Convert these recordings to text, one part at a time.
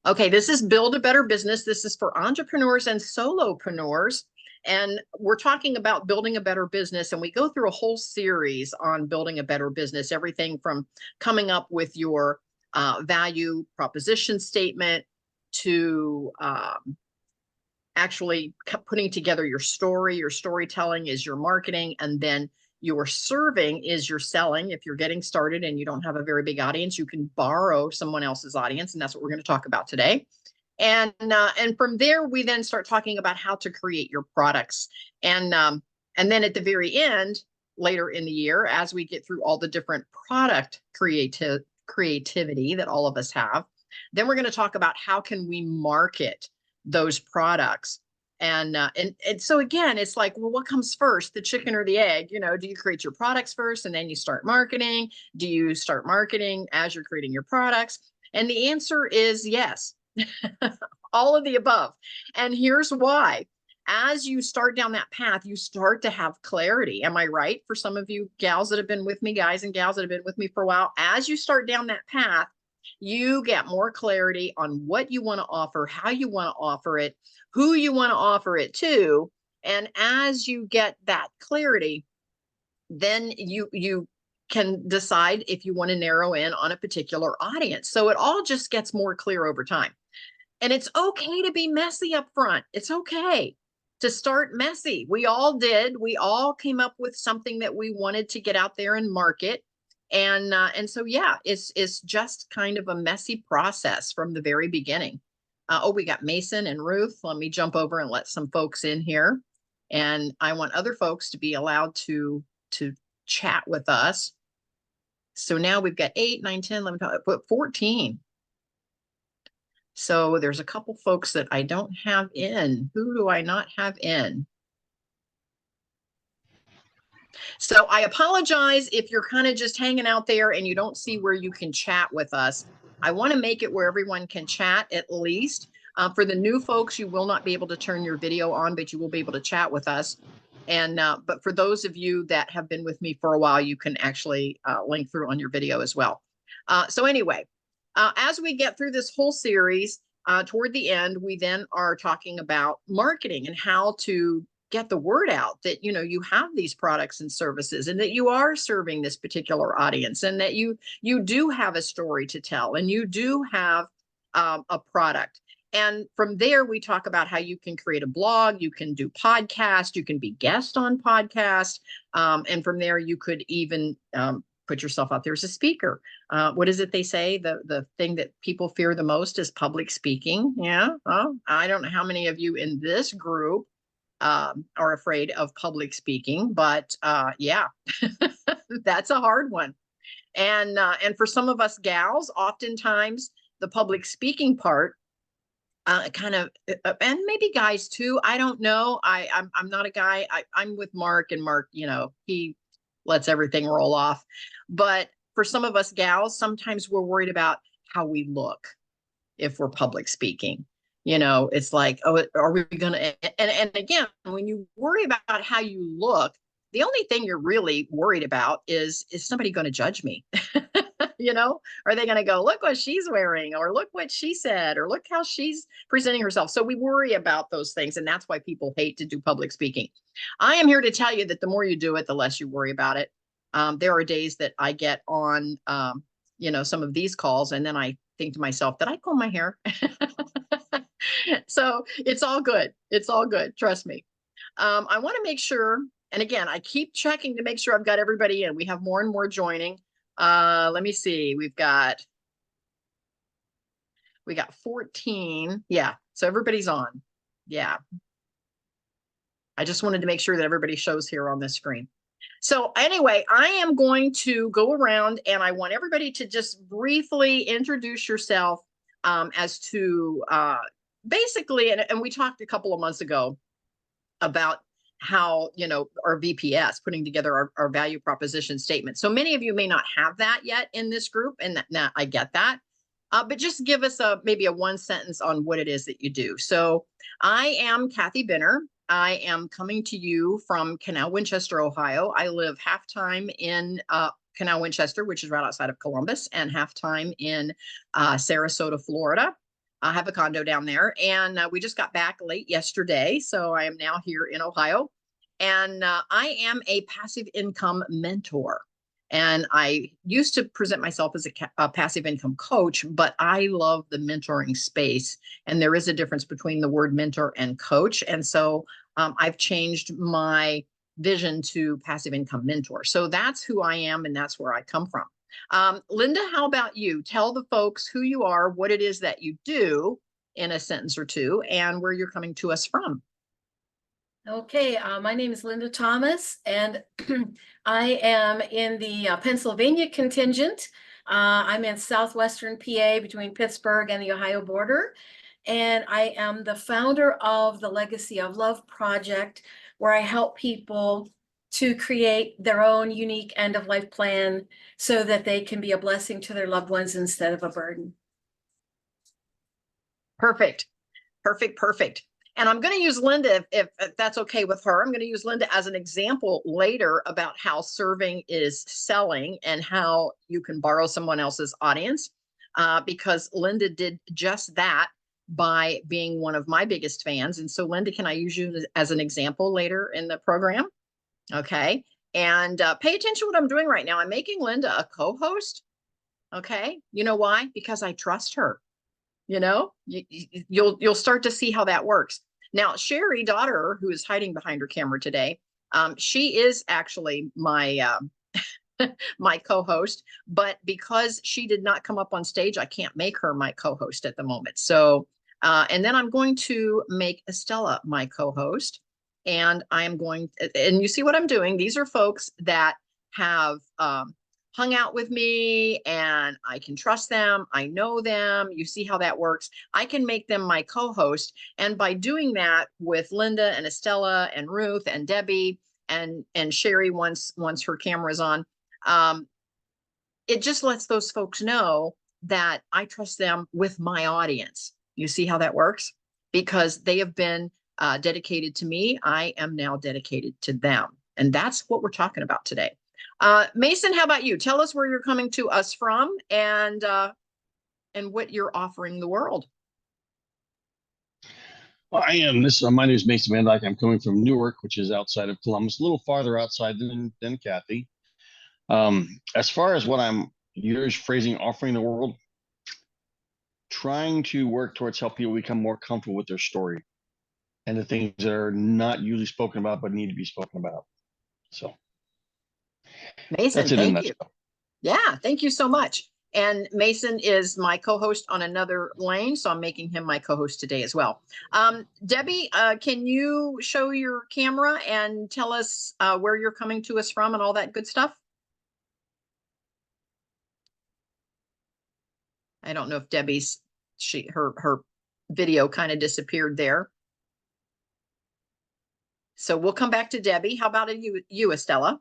Okay, this is Build a Better Business. This is for entrepreneurs and solopreneurs. And we're talking about building a better business. And we go through a whole series on building a better business, everything from coming up with your value proposition statement to actually putting together your story. Your storytelling is your marketing, and then your serving is your selling. If you're getting started and you don't have a very big audience, you can borrow someone else's audience, and that's what we're going to talk about today. And from there, we then start talking about how to create your products, and then at the very end, later in the year, as we get through all the different product creativity that all of us have, then we're going to talk about how can we market those products. And so again, it's like, well, what comes first, the chicken or the egg? You know, do you create your products first and then you start marketing? Do you start marketing as you're creating your products? And the answer is yes, all of the above. And here's why. As you start down that path, you start to have clarity. Am I right? For some of you gals that have been with me, guys and gals that have been with me for a while, as you start down that path, you get more clarity on what you want to offer, how you want to offer it, who you want to offer it to. And as you get that clarity, then you can decide if you want to narrow in on a particular audience. So it all just gets more clear over time. And it's okay to be messy up front. It's okay to start messy. We all did. We all came up with something that we wanted to get out there and market. And so, yeah, it's just kind of a messy process from the very beginning. Oh, we got Mason and Ruth. Let me jump over and let some folks in here. And I want other folks to be allowed to chat with us. So now we've got 8, 9, 10, 11, 12, 14. So there's a couple folks that I don't have in. Who do I not have in? So I apologize if you're kind of just hanging out there and you don't see where you can chat with us. I want to make it where everyone can chat at least. For the new folks, you will not be able to turn your video on, but you will be able to chat with us. And but for those of you that have been with me for a while, you can actually link through on your video as well. So anyway, as we get through this whole series, toward the end, we then are talking about marketing and how to get the word out that, you know, you have these products and services and that you are serving this particular audience and that you do have a story to tell and you do have a product. And from there, we talk about how you can create a blog, you can do podcast, you can be guest on podcast. And from there, you could even put yourself out there as a speaker. What is it they say? The thing that people fear the most is public speaking. Yeah. Oh, I don't know how many of you in this group are afraid of public speaking, but yeah, that's a hard one. And for some of us gals, oftentimes the public speaking part kind of, and maybe guys too. I don't know. I'm not a guy. I'm with Mark, and Mark, you know, he lets everything roll off. But for some of us gals, sometimes we're worried about how we look if we're public speaking. You know, it's like, oh, are we going to, and again, when you worry about how you look, the only thing you're really worried about is somebody going to judge me? You know, are they going to go, look what she's wearing, or look what she said, or look how she's presenting herself? So we worry about those things. And that's why people hate to do public speaking. I am here to tell you that the more you do it, the less you worry about it. There are days that I get on, you know, some of these calls, and then I think to myself, did I comb my hair? So it's all good. It's all good. Trust me. I want to make sure, and again, I keep checking to make sure I've got everybody in. We have more and more joining. Let me see. We got 14. Yeah. So everybody's on. Yeah. I just wanted to make sure that everybody shows here on this screen. So anyway, I am going to go around and I want everybody to just briefly introduce yourself as to basically, and we talked a couple of months ago about how, you know, our VPS, putting together our value proposition statement. So many of you may not have that yet in this group, and that I get that. But just give us maybe a one sentence on what it is that you do. So I am Kathy Benner. I am coming to you from Canal Winchester, Ohio. I live half-time in Canal Winchester, which is right outside of Columbus, and half-time in Sarasota, Florida. I have a condo down there, and we just got back late yesterday. So I am now here in Ohio, and I am a passive income mentor. And I used to present myself as a passive income coach, but I love the mentoring space. And there is a difference between the word mentor and coach. And so I've changed my vision to passive income mentor. So that's who I am, and that's where I come from. Linda, how about you? Tell the folks who you are, what it is that you do in a sentence or two, and where you're coming to us from. Okay, my name is Linda Thomas, and I am in the Pennsylvania contingent. I'm in southwestern PA between Pittsburgh and the Ohio border, and I am the founder of the Legacy of Love project, where I help people to create their own unique end-of-life plan so that they can be a blessing to their loved ones instead of a burden. Perfect, perfect, perfect. And I'm going to use Linda, if that's okay with her. I'm going to use Linda as an example later about how serving is selling and how you can borrow someone else's audience, because Linda did just that by being one of my biggest fans. And so, Linda, can I use you as an example later in the program? Okay. And pay attention to what I'm doing right now. I'm making Linda a co-host. Okay. You know why? Because I trust her. You know, you'll start to see how that works. Now, Cheri, daughter, who is hiding behind her camera today, she is actually my my co-host, but because she did not come up on stage, I can't make her my co-host at the moment. So, and then I'm going to make Estella my co-host, and I am going, and you see what I'm doing. These are folks that have hung out with me, and I can trust them. I know them. You see how that works. I can make them my co-host. And by doing that with Linda and Estella and Ruth and Debbie and Cheri, once her camera's on, it just lets those folks know that I trust them with my audience. You see how that works? Because they have been dedicated to me. I am now dedicated to them. And that's what we're talking about today. Mason, how about you? Tell us where you're coming to us from, and what you're offering the world. Well, I am. My name is Mason Van Dyke. I'm coming from Newark, which is outside of Columbus, a little farther outside than Kathy. As far as what I'm phrasing, offering the world, trying to work towards help people become more comfortable with their story and the things that are not usually spoken about but need to be spoken about. So, Mason, thank you. Yeah, thank you so much. And Mason is my co-host on another lane, so I'm making him my co-host today as well. Debbie, can you show your camera and tell us where you're coming to us from and all that good stuff? I don't know if Debbie's, her video kind of disappeared there. So we'll come back to Debbie. How about you, Estella?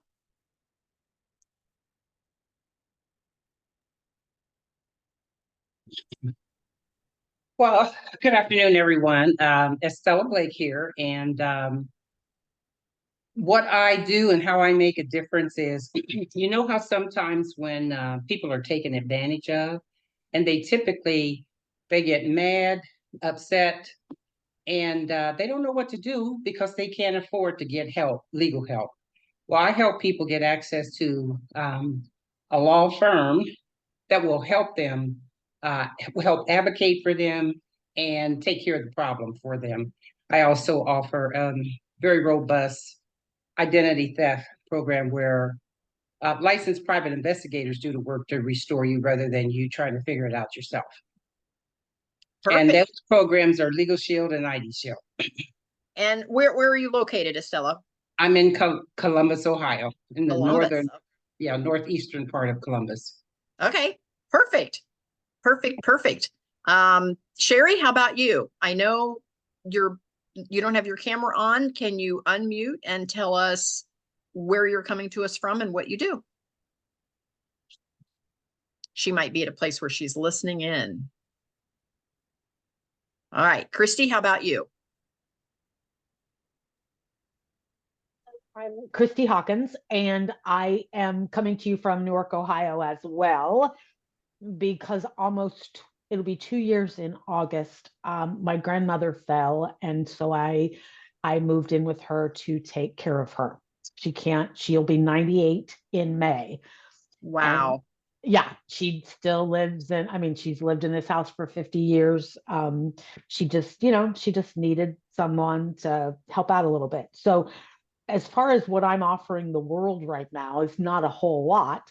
Well, good afternoon, everyone. Estella Blake here, and what I do and how I make a difference is, you know how sometimes when people are taken advantage of, and they get mad, upset, and they don't know what to do because they can't afford to get help, legal help. Well, I help people get access to a law firm that will help them, help advocate for them and take care of the problem for them. I also offer very robust identity theft program where licensed private investigators do the work to restore you rather than you trying to figure it out yourself. Perfect. And those programs are Legal Shield and ID Shield. And where are you located, Estella? I'm in Columbus, Ohio, in the Columbus. northeastern part of Columbus. Okay, perfect. Perfect. Cheri, how about you? I know you don't have your camera on. Can you unmute and tell us where you're coming to us from and what you do? She might be at a place where she's listening in. All right, Christy, how about you? I'm Christy Hawkins, and I am coming to you from Newark, Ohio as well, because it'll be 2 years in August. My grandmother fell, and so I moved in with her to take care of her. She'll be 98 in May. And Wow. yeah, she still lives in, I mean, she's lived in this house for 50 years. She just needed someone to help out a little bit. So as far as what I'm offering the world right now is not a whole lot.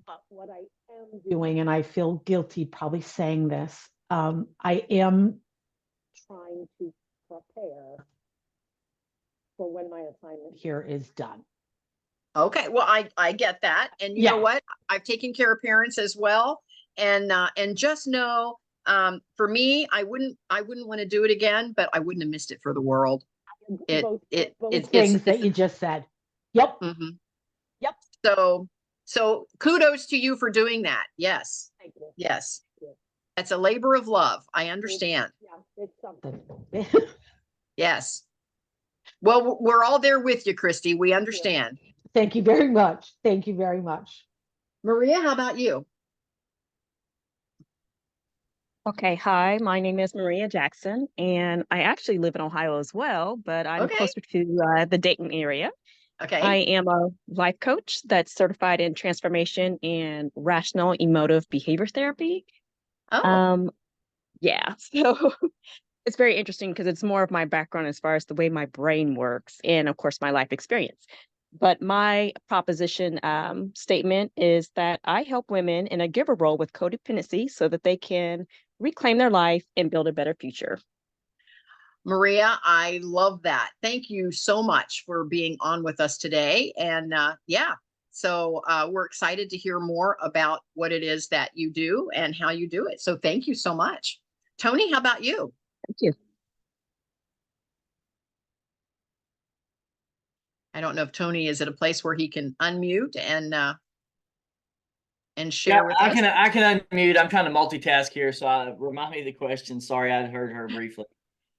But what I am doing, and I feel guilty probably saying this, I am trying to prepare for when my assignment here is done. Okay, well, I get that. And you know Yeah. what? I've taken care of parents as well. And just know, for me, I wouldn't want to do it again, but I wouldn't have missed it for the world. Both It's things that you just said. Yep. mhm. Yep. So kudos to you for doing that. Yes. Thank you. Yes. Thank you. That's a labor of love. I understand. Yeah, it's something. Yes. Well, we're all there with you, Christy. We understand. Thank you very much. Thank you very much. Maria, how about you? Okay, hi, my name is Maria Jackson, and I actually live in Ohio as well, but I'm Okay. closer to the Dayton area. I Okay. am a life coach that's certified in transformation and rational emotive behavior therapy. Oh, Yeah, so it's very interesting because it's more of my background as far as the way my brain works and, of course, my life experience. But my proposition statement is that I help women in a giver role with codependency so that they can reclaim their life and build a better future. Maria, I love that. Thank you so much for being on with us today. And yeah, so we're excited to hear more about what it is that you do and how you do it. So thank you so much. Tony, how about you? Thank you. I don't know if Tony is at a place where he can unmute and share with us. I can unmute. I'm trying to multitask here, so remind me of the question. Sorry, I heard her briefly.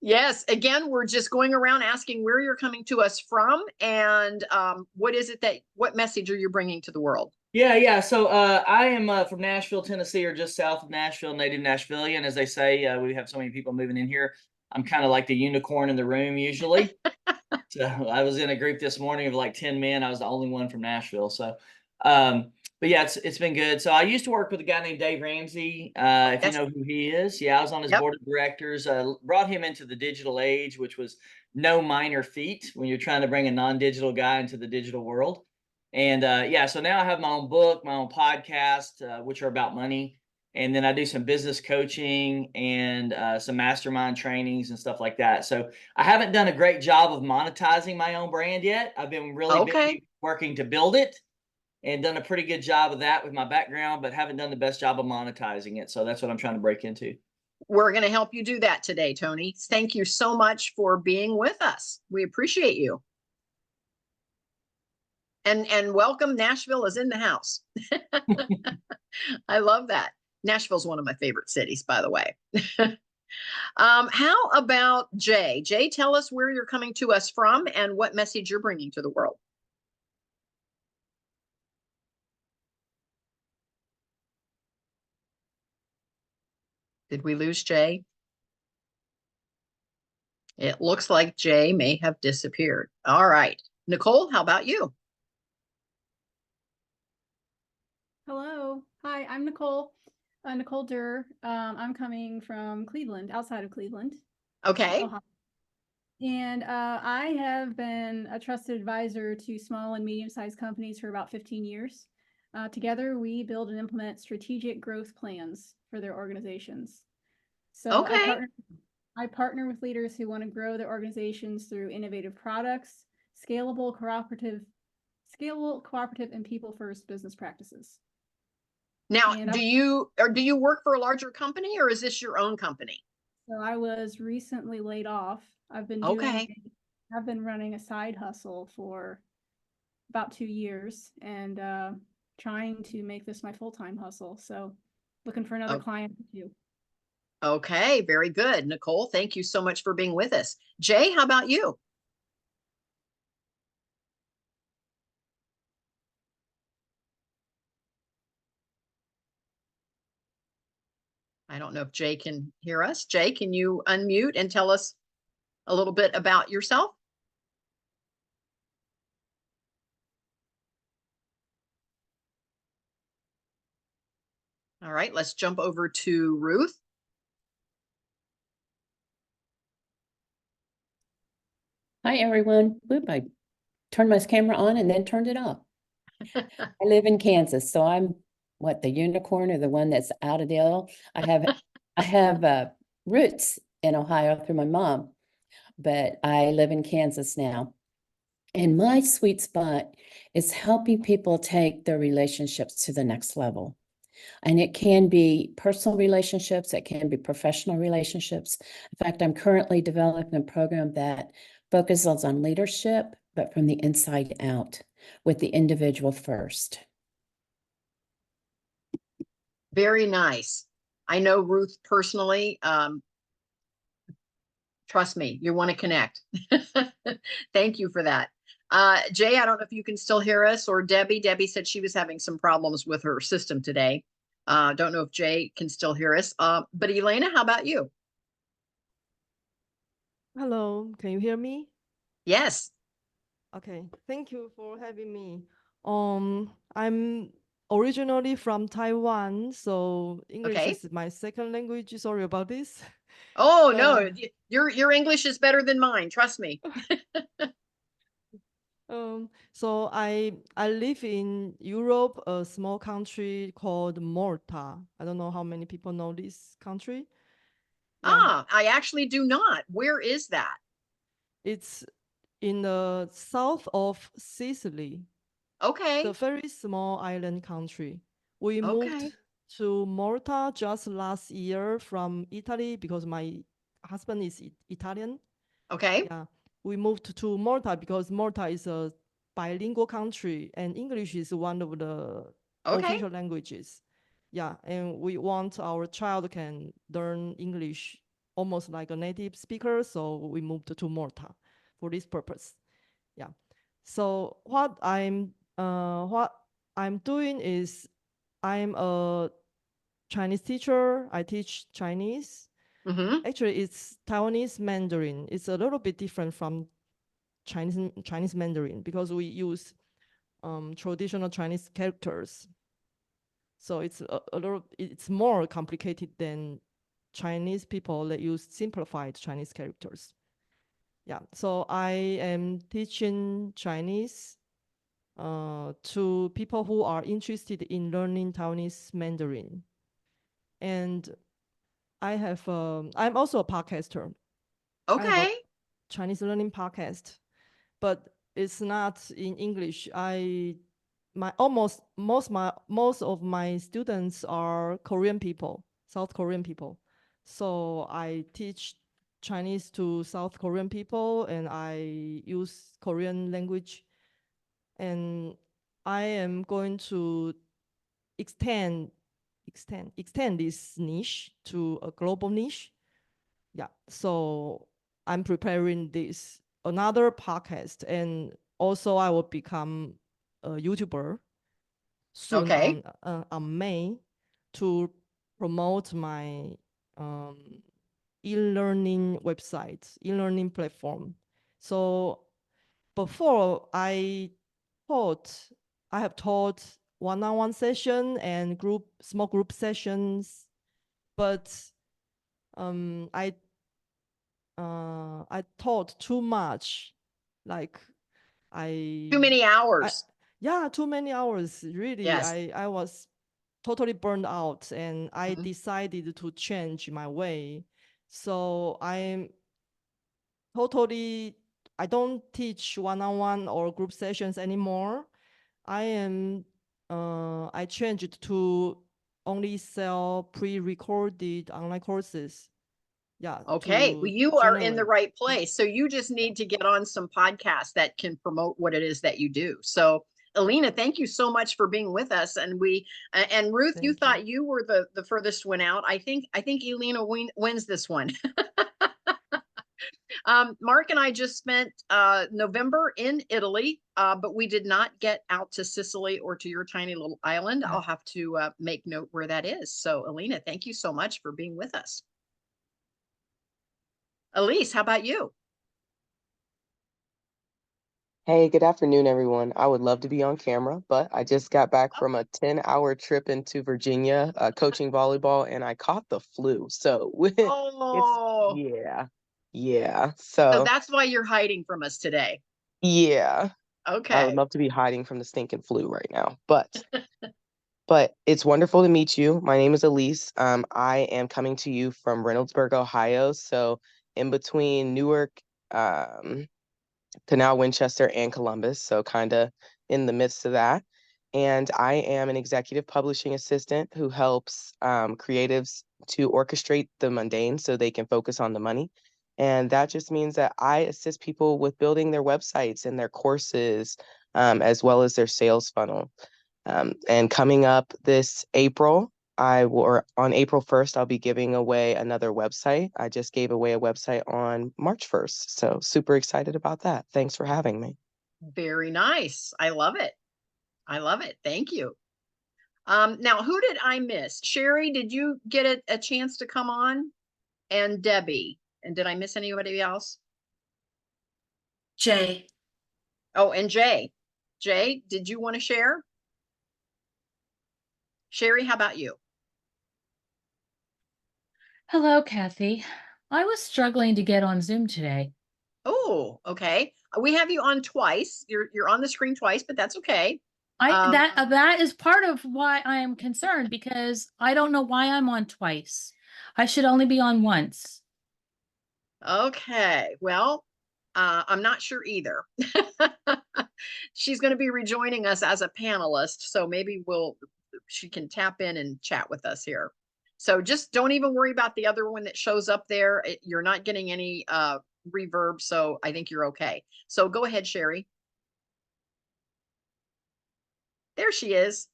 Yes, again, we're just going around asking where you're coming to us from and what message are you bringing to the world? Yeah. So I am from Nashville, Tennessee, or just south of Nashville, native Nashvilleian, as they say. We have so many people moving in here. I'm kind of like the unicorn in the room usually. So I was in a group this morning of like 10 men. I was the only one from Nashville. So, but yeah, it's been good. So I used to work with a guy named Dave Ramsey. If you Yes. know who he is, yeah, I was on his Yep. board of directors. Brought him into the digital age, which was no minor feat when you're trying to bring a non-digital guy into the digital world. And yeah, so now I have my own book, my own podcast, which are about money. And then I do some business coaching and some mastermind trainings and stuff like that. So I haven't done a great job of monetizing my own brand yet. I've been really busy working to build it and done a pretty good job of that with my background, but haven't done the best job of monetizing it. So that's what I'm trying to break into. We're going to help you do that today, Tony. Thank you so much for being with us. We appreciate you. And welcome. Nashville is in the house. I love that. Nashville's one of my favorite cities, by the way. How about Jay? Jay, tell us where you're coming to us from and what message you're bringing to the world. Did we lose Jay? It looks like Jay may have disappeared. All right. Nicole, how about you? Hello. Hi, I'm Nicole. Nicole Durr. I'm coming from Cleveland, outside of Cleveland, Okay. Ohio. And I have been a trusted advisor to small and medium-sized companies for about 15 years. Together, we build and implement strategic growth plans for their organizations. So Okay. I partner with leaders who want to grow their organizations through innovative products, scalable, cooperative, and people-first business practices. Now, And do you work for a larger company or is this your own company? So I was recently laid off. I've been running a side hustle for about 2 years and trying to make this my full-time hustle. So looking for another client too. Okay, very good. Nicole, thank you so much for being with us. Jay, how about you? I don't know if Jay can hear us. Jay, can you unmute and tell us a little bit about yourself? All right, let's jump over to Ruth. Hi, everyone. Whoop, I turned my camera on and then turned it off. I live in Kansas, so I'm what, the unicorn or the one that's out of deal? I have roots in Ohio through my mom, but I live in Kansas now. And my sweet spot is helping people take their relationships to the next level. And it can be personal relationships, it can be professional relationships. In fact, I'm currently developing a program that focuses on leadership, but from the inside out, with the individual first. Very nice. I know Ruth personally. Trust me, you want to connect. Thank you for that. Jay, I don't know if you can still hear us, or Debbie. Debbie said she was having some problems with her system today. Don't know if Jay can still hear us. But Elena, how about you? Hello, can you hear me? Yes. Okay, thank you for having me. I'm originally from Taiwan, so English Okay. is my second language. Sorry about this. Oh, But, no, your English is better than mine. Trust me. So I live in Europe, a small country called Malta. I don't know how many people know this country. Yeah, Ah, I actually do not. Where is that? it's in the south of Sicily. Okay. The very small island country. We moved Okay. to Malta just last year from Italy because my husband is Italian. Okay. Yeah, we moved to Malta because Malta is a bilingual country and English is one of the Okay. official languages. Yeah, and we want our child can learn English almost like a native speaker, so we moved to Malta for this purpose. Yeah. So what I'm doing is I'm a Chinese teacher. I teach Chinese. Mm-hmm. Actually, it's Taiwanese Mandarin. It's a little bit different from Chinese Mandarin because we use traditional Chinese characters. So it's it's more complicated than Chinese people that use simplified Chinese characters. Yeah, so I am teaching Chinese to people who are interested in learning Taiwanese Mandarin. And I'm also a podcaster. I have a Okay. Chinese learning podcast, but it's not in English. Most of my students are Korean people, South Korean people. So I teach Chinese to South Korean people and I use Korean language, and I am going to extend this niche to a global niche. Yeah, so I'm preparing this another podcast, and also I will become a YouTuber soon Okay. on May to promote my um, e-learning website, e-learning platform. So before I have taught one-on-one session and small group sessions, but I taught too much, like Too many I hours. yeah, too many hours. Really, Yes. I was totally burned out, and I Mhm. decided to change my way. So I don't teach one-on-one or group sessions anymore. I changed to only sell pre-recorded online courses. Yeah, Okay. Well, to you are in the generate. right place. So you just need to get on some podcasts that can promote what it is that you do. So Alina, thank you so much for being with us. And and Ruth, you Thank you. thought you were the furthest one out. I think Elena wins this one. Mark and I just spent November in Italy, but we did not get out to Sicily or to your tiny little island. I'll have to make note where that is. So Alina, thank you so much for being with us. Elise, how about you? Hey, good afternoon, everyone. I would love to be on camera, but I just got back from a 10-hour trip into Virginia, coaching volleyball, and I caught the flu. So Oh, yeah. so So that's why you're hiding from us today. yeah, I would Okay. love to be hiding from the stinking flu right now, but it's wonderful to meet you. My name is Elise. I am coming to you from Reynoldsburg, Ohio. So in between Newark, Canal, Winchester, and Columbus, so kind of in the midst of that. And I am an executive publishing assistant who helps creatives to orchestrate the mundane so they can focus on the money. And that just means that I assist people with building their websites and their courses, as well as their sales funnel. And coming up this April, or on April 1st, I'll be giving away another website. I just gave away a website on March 1st. So super excited about that. Thanks for having me. Very nice. I love it. I love it. Thank you. Now, who did I miss? Cheri, did you get a chance to come on? And Debbie. And did I miss anybody else? Jay. Oh, and Jay. Jay, did you want to share? Cheri, how about you? Hello, Kathy. I was struggling to get on Zoom today. Oh, okay. We have you on twice. You're on the screen twice, but that's okay. That is part of why I am concerned, because I don't know why I'm on twice. I should only be on once. Okay. Well, I'm not sure either. She's going to be rejoining us as a panelist, so maybe she can tap in and chat with us here. So just don't even worry about the other one that shows up there. You're not getting any reverb, so I think you're okay. So go ahead, Cheri. There she is.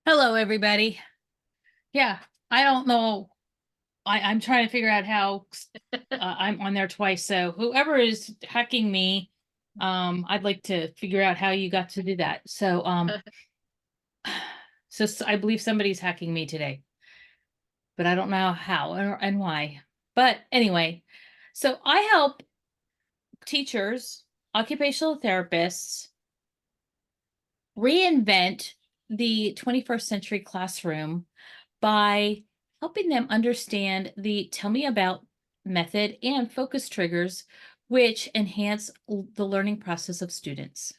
Hello, everybody. Yeah, I don't know. I'm trying to figure out how I'm on there twice. So whoever is hacking me, I'd like to figure out how you got to do that. So, so I believe somebody's hacking me today, but I don't know how and why. But anyway, so I help teachers, occupational therapists reinvent the 21st century classroom by helping them understand the tell me about method and focus triggers, which enhance the learning process of students.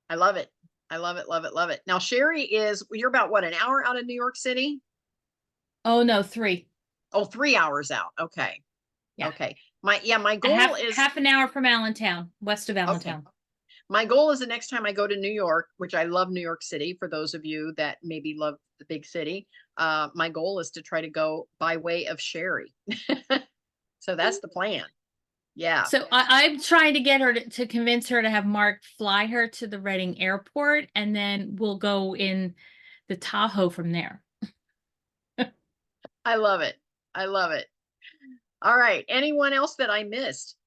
I love it. I love it, love it, love it. Now, Cheri you're about what, an hour out of New York City? Oh, no, 3. Oh, 3 hours out. Okay. Yeah. Okay. My goal is half an hour from Allentown, west of Allentown. Okay. My goal is the next time I go to New York, which I love New York City, for those of you that maybe love the big city, my goal is to try to go by way of Cheri. So that's the plan. Yeah. So I'm trying to get her to convince her to have Mark fly her to the Reading airport, and then we'll go in the Tahoe from there. I love it. I love it. All right. Anyone else that I missed?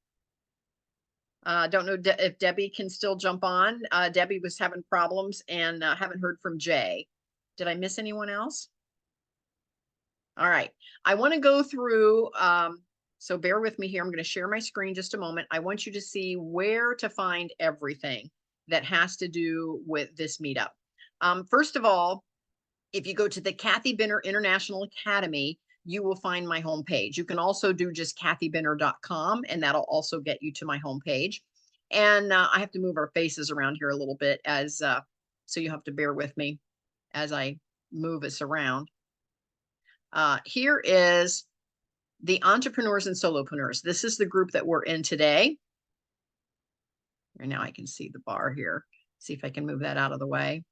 Don't know if Debbie can still jump on. Debbie was having problems, and haven't heard from Jay. Did I miss anyone else? All right. I want to go through, so bear with me here. I'm going to share my screen just a moment. I want you to see where to find everything that has to do with this meetup. First of all, if you go to the Kathy Binner International Academy, you will find my homepage. You can also do just kathybinner.com, and that'll also get you to my homepage. And I have to move our faces around here a little bit, so you have to bear with me as I move us around. Here is the Entrepreneurs and Solopreneurs. This is the group that we're in today. And now I can see the bar here. See if I can move that out of the way.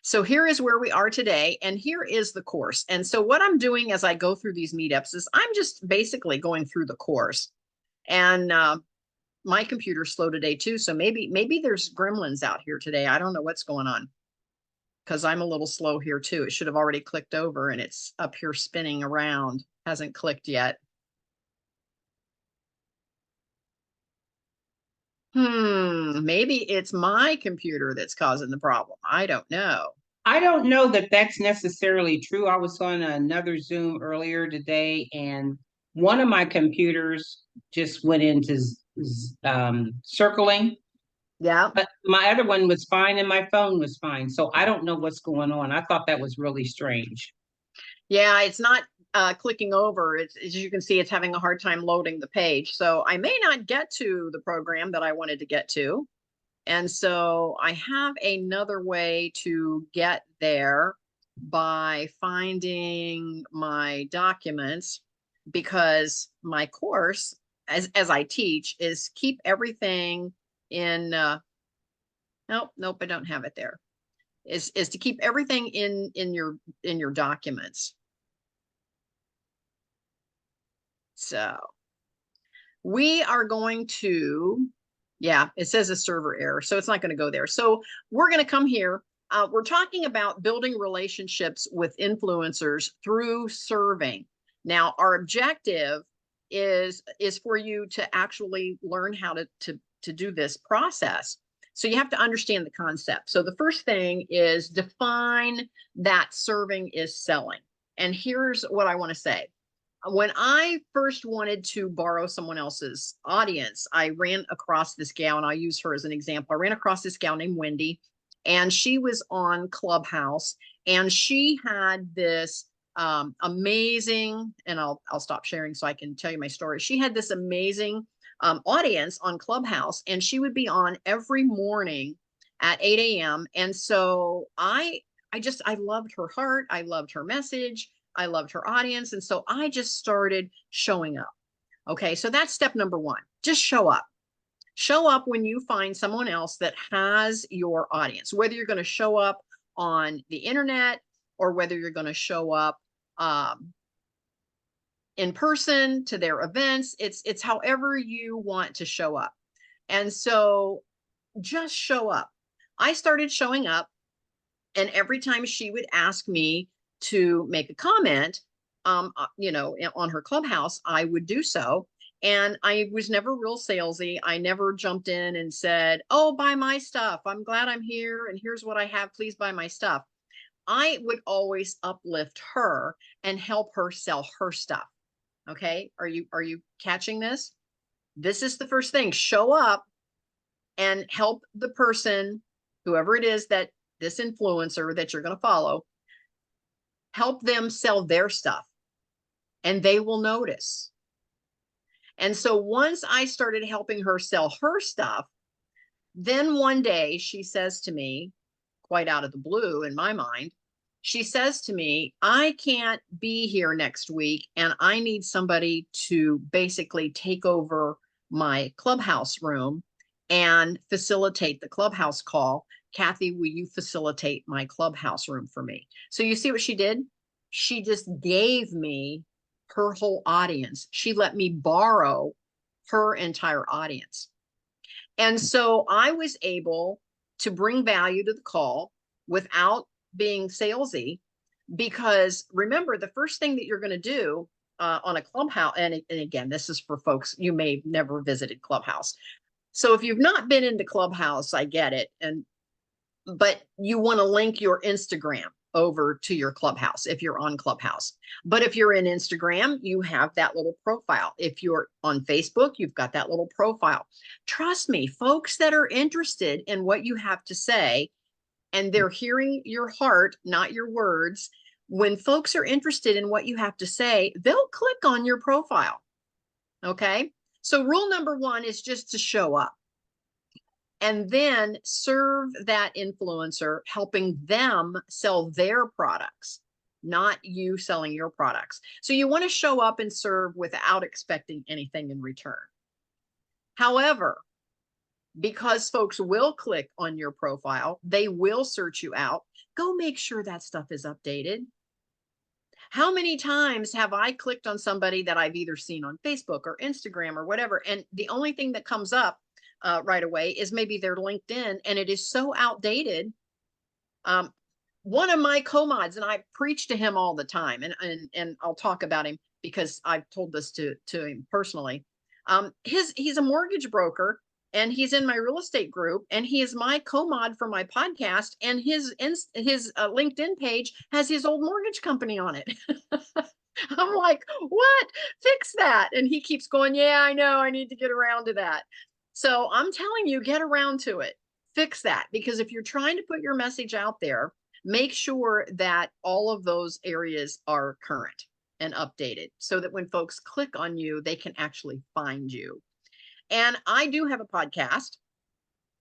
So here is where we are today, and here is the course. And so what I'm doing as I go through these meetups is I'm just basically going through the course. And my computer's slow today too, so maybe there's gremlins out here today. I don't know what's going on. because I'm a little slow here too. It should have already clicked over and it's up here spinning around. Hasn't clicked yet. Maybe it's my computer that's causing the problem. I don't know. I don't know that that's necessarily true. I was on another Zoom earlier today, and one of my computers just went into circling. Yeah. But my other one was fine and my phone was fine. So I don't know what's going on. I thought that was really strange. Yeah, it's not clicking over. It's, as you can see, it's having a hard time loading the page. So I may not get to the program that I wanted to get to. And so I have another way to get there by finding my documents, because my course, as I teach, is keep everything in, nope, I don't have it there. Is to keep everything in your documents. So we are going to, yeah, it says a server error, so it's not going to go there. So we're going to come here. We're talking about building relationships with influencers through serving. Now, our objective is for you to actually learn how to do this process. So you have to understand the concept. So the first thing is define that serving is selling. And here's what I want to say. When I first wanted to borrow someone else's audience, I ran across this gal, and I'll use her as an example. I ran across this gal named Wendy, and she was on Clubhouse, and she had this amazing, and I'll stop sharing so I can tell you my story. She had this amazing audience on Clubhouse, and she would be on every morning at 8 a.m. And so I loved her heart. I loved her message. I loved her audience. And so I just started showing up. Okay. So that's step number one. Just show up. Show up when you find someone else that has your audience, whether you're going to show up on the internet or whether you're going to show up in person to their events. It's however you want to show up. And so just show up. I started showing up, and every time she would ask me to make a comment, on her Clubhouse, I would do so. And I was never real salesy. I never jumped in and said, oh, buy my stuff. I'm glad I'm here. And here's what I have. Please buy my stuff. I would always uplift her and help her sell her stuff. Okay. Are you catching this? This is the first thing. Show up and help the person, whoever it is that this influencer that you're going to follow, help them sell their stuff, and they will notice. And so once I started helping her sell her stuff, then one day she says to me, quite out of the blue in my mind, she says to me, I can't be here next week, and I need somebody to basically take over my Clubhouse room and facilitate the Clubhouse call. Kathy, will you facilitate my Clubhouse room for me? So you see what she did? She just gave me her whole audience. She let me borrow her entire audience. And so I was able to bring value to the call without being salesy, because remember, the first thing that you're going to do on a Clubhouse, and again, this is for folks, you may have never visited Clubhouse. So if you've not been into Clubhouse, I get it. But you want to link your Instagram over to your Clubhouse if you're on Clubhouse. But if you're in Instagram, you have that little profile. If you're on Facebook, you've got that little profile. Trust me, folks that are interested in what you have to say, and they're hearing your heart, not your words. When folks are interested in what you have to say, they'll click on your profile. Okay. So rule number one is just to show up. And then serve that influencer, helping them sell their products, not you selling your products. So you want to show up and serve without expecting anything in return. However, because folks will click on your profile, they will search you out, go make sure that stuff is updated. How many times have I clicked on somebody that I've either seen on Facebook or Instagram or whatever, and the only thing that comes up right away is maybe their LinkedIn, and it is so outdated. one of my co-mods, and I preach to him all the time, and I'll talk about him because I've told this to him personally. He's a mortgage broker, and he's in my real estate group, and he is my co-mod for my podcast, and his LinkedIn page has his old mortgage company on it. I'm like, what? Fix that. And he keeps going, yeah, I know, I need to get around to that. So I'm telling you, get around to it. Fix that. Because if you're trying to put your message out there, make sure that all of those areas are current and updated so that when folks click on you, they can actually find you. And I do have a podcast.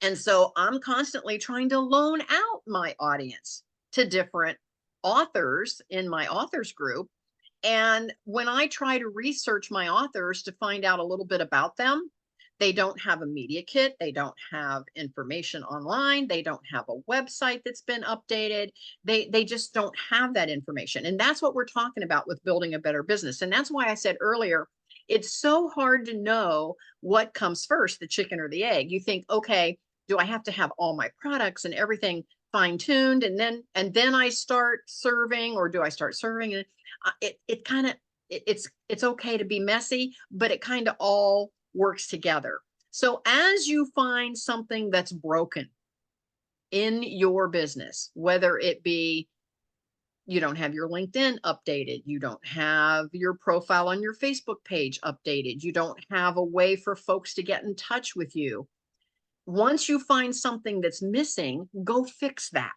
And so I'm constantly trying to loan out my audience to different authors in my authors group. And when I try to research my authors to find out a little bit about them, they don't have a media kit. They don't have information online. They don't have a website that's been updated. They just don't have that information. And that's what we're talking about with building a better business. And that's why I said earlier, it's so hard to know what comes first, the chicken or the egg. You think, okay, do I have to have all my products and everything fine-tuned and then I start serving, or do I start serving? And it kind of, it's okay to be messy, but it kind of all works together. So as you find something that's broken in your business, whether it be you don't have your LinkedIn updated, you don't have your profile on your Facebook page updated, you don't have a way for folks to get in touch with you. Once you find something that's missing, go fix that.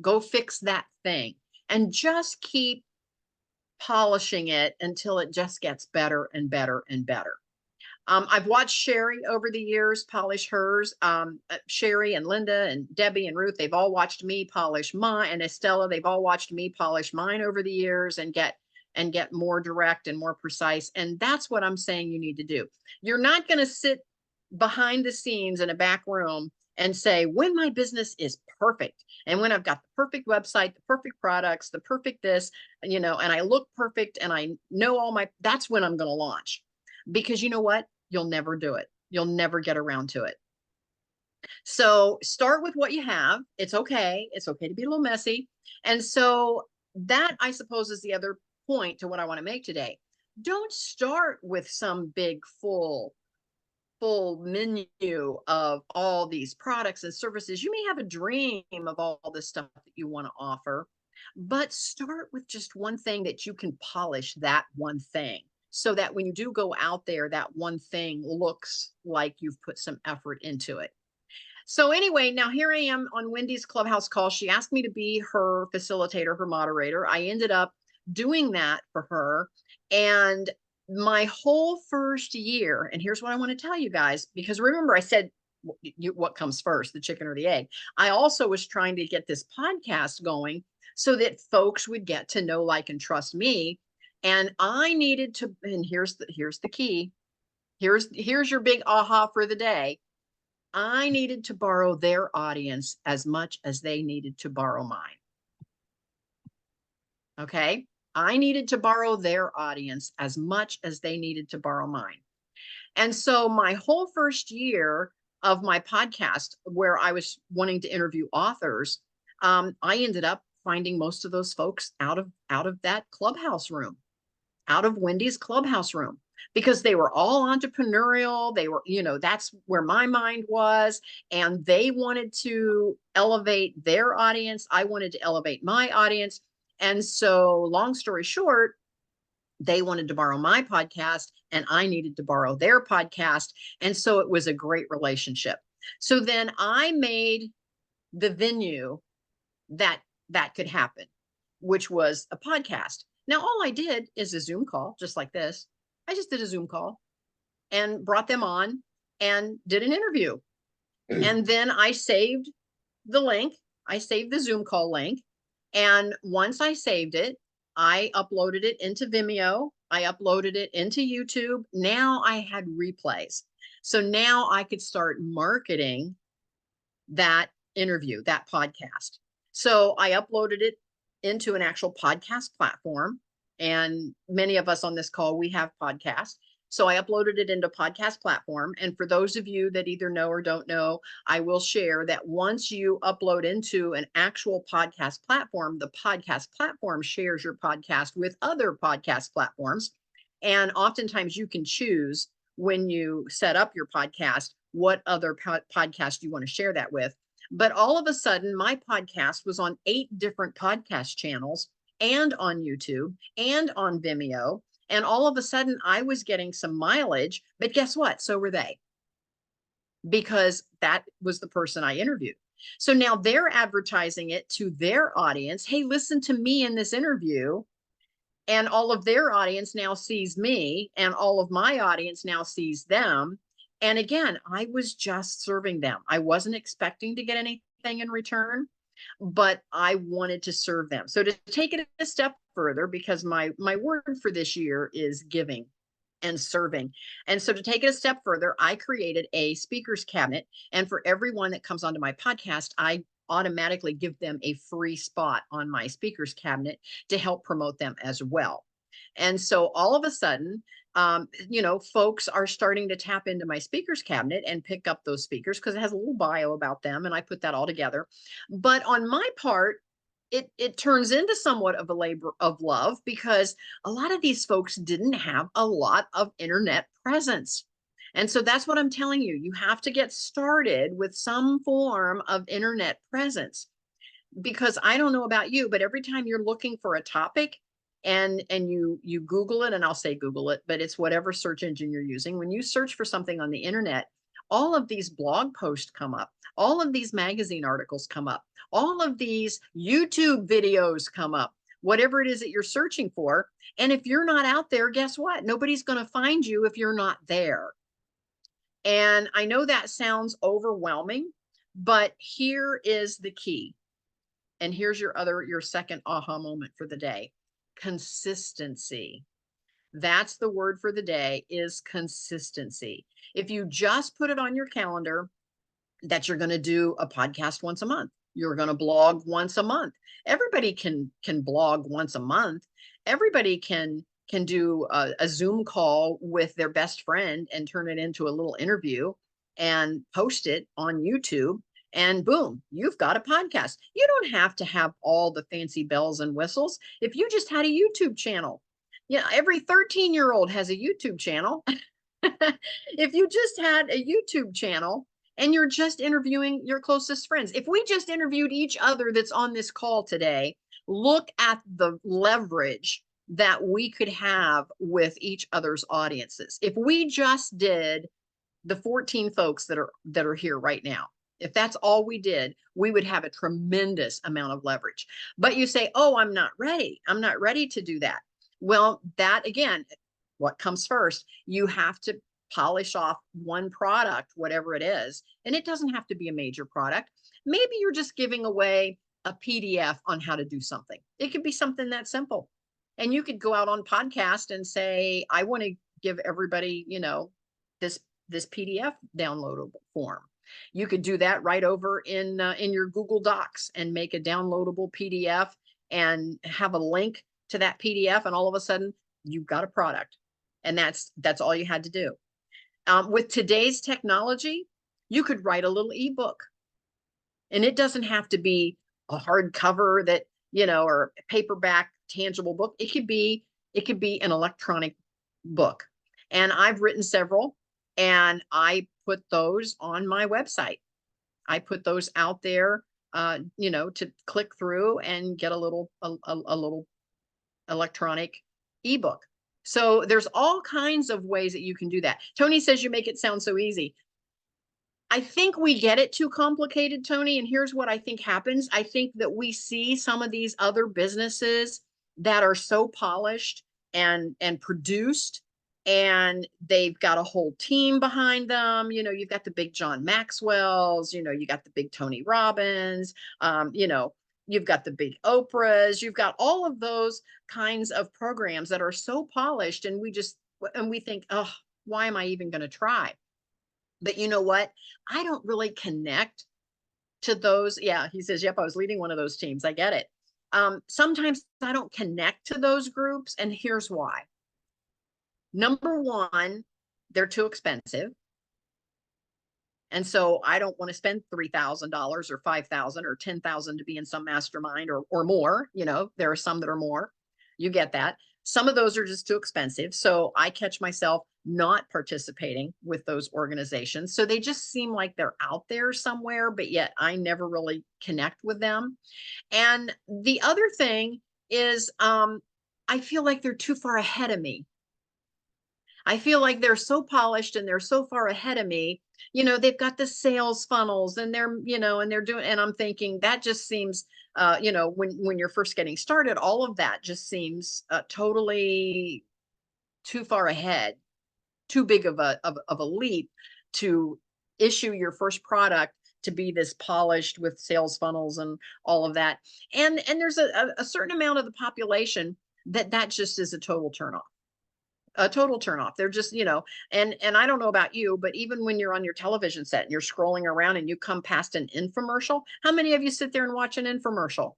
Go fix that thing and just keep polishing it until it just gets better and better and better. I've watched Cheri over the years polish hers. Cheri and Linda and Debbie and Ruth, they've all watched me polish mine, and Estella, they've all watched me polish mine over the years and get more direct and more precise. And that's what I'm saying you need to do. You're not going to sit behind the scenes in a back room and say, when my business is perfect and when I've got the perfect website, the perfect products, the perfect this, and I look perfect and I know that's when I'm going to launch. Because you know what? You'll never do it. You'll never get around to it. So start with what you have. It's okay. It's okay to be a little messy. And so that, I suppose, is the other point to what I want to make today. Don't start with some big full menu of all these products and services. You may have a dream of all this stuff that you want to offer, but start with just one thing that you can polish that one thing, so that when you do go out there, that one thing looks like you've put some effort into it. So anyway, now here I am on Wendy's Clubhouse call. She asked me to be her facilitator, her moderator. I ended up doing that for her. And my whole first year, and here's what I want to tell you guys, because remember I said, what comes first, the chicken or the egg? I also was trying to get this podcast going so that folks would get to know, like, and trust me. And I needed to, and here's the key. Here's your big aha for the day. I needed to borrow their audience as much as they needed to borrow mine. Okay. I needed to borrow their audience as much as they needed to borrow mine. And so my whole first year of my podcast, where I was wanting to interview authors, I ended up finding most of those folks out of that clubhouse room, out of Wendy's Clubhouse room, because they were all entrepreneurial. They were, that's where my mind was, and they wanted to elevate their audience. I wanted to elevate my audience. And so, long story short, they wanted to borrow my podcast and I needed to borrow their podcast. And so it was a great relationship. So then I made the venue that could happen, which was a podcast. Now, all I did is a Zoom call, just like this. I just did a Zoom call and brought them on and did an interview. And then I saved the link. I saved the Zoom call link. And once I saved it, I uploaded it into Vimeo. I uploaded it into YouTube. Now I had replays. So now I could start marketing that interview, that podcast. So I uploaded it into an actual podcast platform. And many of us on this call, we have podcasts. So I uploaded it into podcast platform. And for those of you that either know or don't know, I will share that once you upload into an actual podcast platform, the podcast platform shares your podcast with other podcast platforms. And oftentimes you can choose when you set up your podcast, what other podcast you want to share that with. But all of a sudden, my podcast was on 8 different podcast channels and on YouTube and on Vimeo. And all of a sudden, I was getting some mileage. But guess what? So were they, because that was the person I interviewed. So now they're advertising it to their audience. Hey, listen to me in this interview. And all of their audience now sees me, and all of my audience now sees them. And again, I was just serving them. I wasn't expecting to get anything in return, but I wanted to serve them. So to take it a step further, because my word for this year is giving and serving. And so to take it a step further, I created a speakers cabinet. And for everyone that comes onto my podcast, I automatically give them a free spot on my speakers cabinet to help promote them as well. And so all of a sudden, folks are starting to tap into my speakers cabinet and pick up those speakers because it has a little bio about them, and I put that all together. But on my part, it turns into somewhat of a labor of love, because a lot of these folks didn't have a lot of internet presence. And so that's what I'm telling you. You have to get started with some form of internet presence, because I don't know about you, but every time you're looking for a topic and you Google it, and I'll say Google it, but it's whatever search engine you're using. When you search for something on the internet, all of these blog posts come up, all of these magazine articles come up, all of these YouTube videos come up, whatever it is that you're searching for. And if you're not out there, guess what? Nobody's going to find you if you're not there. And I know that sounds overwhelming, but here is the key. And here's your second aha moment for the day. Consistency. That's the word for the day, is consistency. If you just put it on your calendar that you're going to do a podcast once a month, you're going to blog once a month. Everybody can blog once a month. Everybody can do a Zoom call with their best friend and turn it into a little interview and post it on YouTube. And boom, you've got a podcast. You don't have to have all the fancy bells and whistles. If you just had a YouTube channel, every 13-year-old has a YouTube channel. If you just had a YouTube channel and you're just interviewing your closest friends, if we just interviewed each other that's on this call today, look at the leverage that we could have with each other's audiences. If we just did the 14 folks that are here right now, if that's all we did, we would have a tremendous amount of leverage. But you say, oh, I'm not ready. I'm not ready to do that. Well, that again, what comes first? You have to polish off one product, whatever it is. And it doesn't have to be a major product. Maybe you're just giving away a PDF on how to do something. It could be something that simple. And you could go out on podcast and say, I want to give everybody, this PDF downloadable form. You could do that right over in your Google Docs and make a downloadable PDF and have a link to that PDF. And all of a sudden you've got a product. And that's all you had to do. With today's technology, you could write a little ebook, and it doesn't have to be a hardcover that, or a paperback tangible book. It could be an electronic book. And I've written several, and I put those on my website. I put those out there, to click through and get a little electronic ebook. So there's all kinds of ways that you can do that. Tony says you make it sound so easy. I think we get it too complicated, Tony. And here's what I think happens. I think that we see some of these other businesses that are so polished and produced, and they've got a whole team behind them. You've got the big John Maxwell's, you got the big Tony Robbins, you've got the big Oprahs, you've got all of those kinds of programs that are so polished, and we think, oh, why am I even going to try? But you know what? I don't really connect to those. Yeah, he says, yep, I was leading one of those teams. I get it. Sometimes I don't connect to those groups, and here's why. Number one, they're too expensive. And so I don't want to spend $3,000 or $5,000 or $10,000 to be in some mastermind or more. You know, there are some that are more. You get that. Some of those are just too expensive. So I catch myself not participating with those organizations. So they just seem like they're out there somewhere, but yet I never really connect with them. And the other thing is, I feel like they're too far ahead of me. I feel like they're so polished and they're so far ahead of me. You know, they've got the sales funnels and they're, you know, and they're doing, and I'm thinking that just seems, you know, when you're first getting started, all of that just seems totally too far ahead, too big of a leap to issue your first product to be this polished with sales funnels and all of that. And there's a certain amount of the population that just is a total turnoff. A total turnoff. They're just, you know, and I don't know about you, but even when you're on your television set and you're scrolling around and you come past an infomercial, how many of you sit there and watch an infomercial?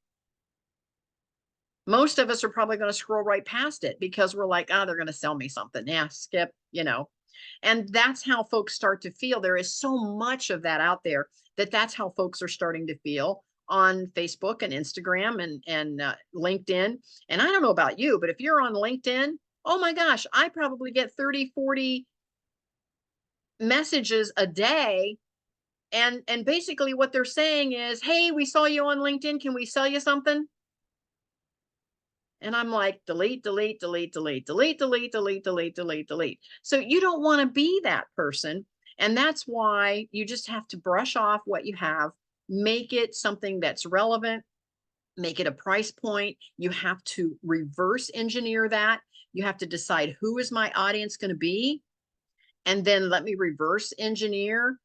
Most of us are probably going to scroll right past it because we're like, oh, they're going to sell me something. Yeah, skip, you know. And that's how folks start to feel. There is so much of that out there that's how folks are starting to feel on Facebook and Instagram and LinkedIn. And I don't know about you, but if you're on LinkedIn, oh my gosh, I probably get 30, 40 messages a day. And basically what they're saying is, hey, we saw you on LinkedIn. Can we sell you something? And I'm like, delete, delete, delete, delete, delete, delete, delete, delete, delete, delete. So you don't want to be that person. And that's why you just have to brush off what you have, make it something that's relevant, make it a price point. You have to reverse engineer that. You have to decide who is my audience going to be. And then let me reverse engineer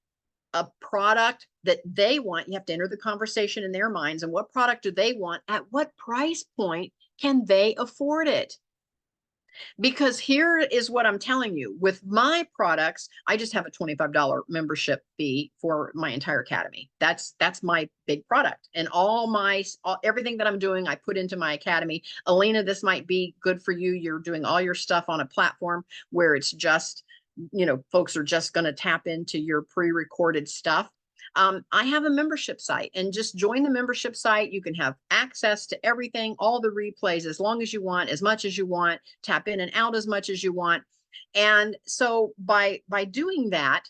a product that they want. You have to enter the conversation in their minds. And what product do they want? At what price point can they afford it? Because here is what I'm telling you. With my products, I just have a $25 membership fee for my entire academy. That's my big product. And everything that I'm doing, I put into my academy. Alina, this might be good for you. You're doing all your stuff on a platform where it's just, you know, folks are just going to tap into your pre-recorded stuff. I have a membership site, and just join the membership site. You can have access to everything, all the replays, as long as you want, as much as you want, tap in and out as much as you want. And so by doing that,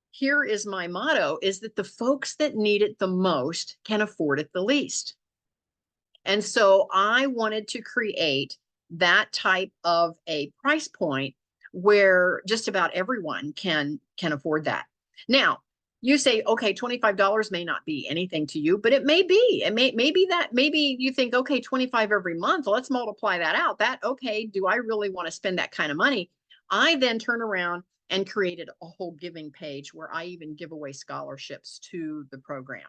here is my motto, is that the folks that need it the most can afford it the least. And so I wanted to create that type of a price point where just about everyone can afford that. Now, you say, okay, $25 may not be anything to you, but it may be. Maybe you think, okay, 25 every month, let's multiply that out. Okay, do I really want to spend that kind of money? I then turn around and created a whole giving page where I even give away scholarships to the program.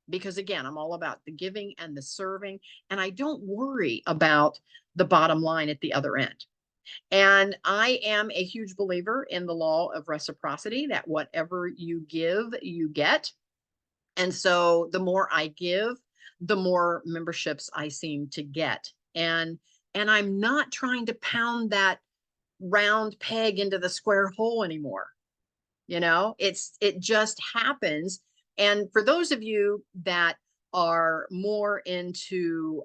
Because again, I'm all about the giving and the serving, and I don't worry about the bottom line at the other end. And I am a huge believer in the law of reciprocity, that whatever you give, you get. And so the more I give, the more memberships I seem to get. And I'm not trying to pound that round peg into the square hole anymore. You know, it just happens. And for those of you that are more into,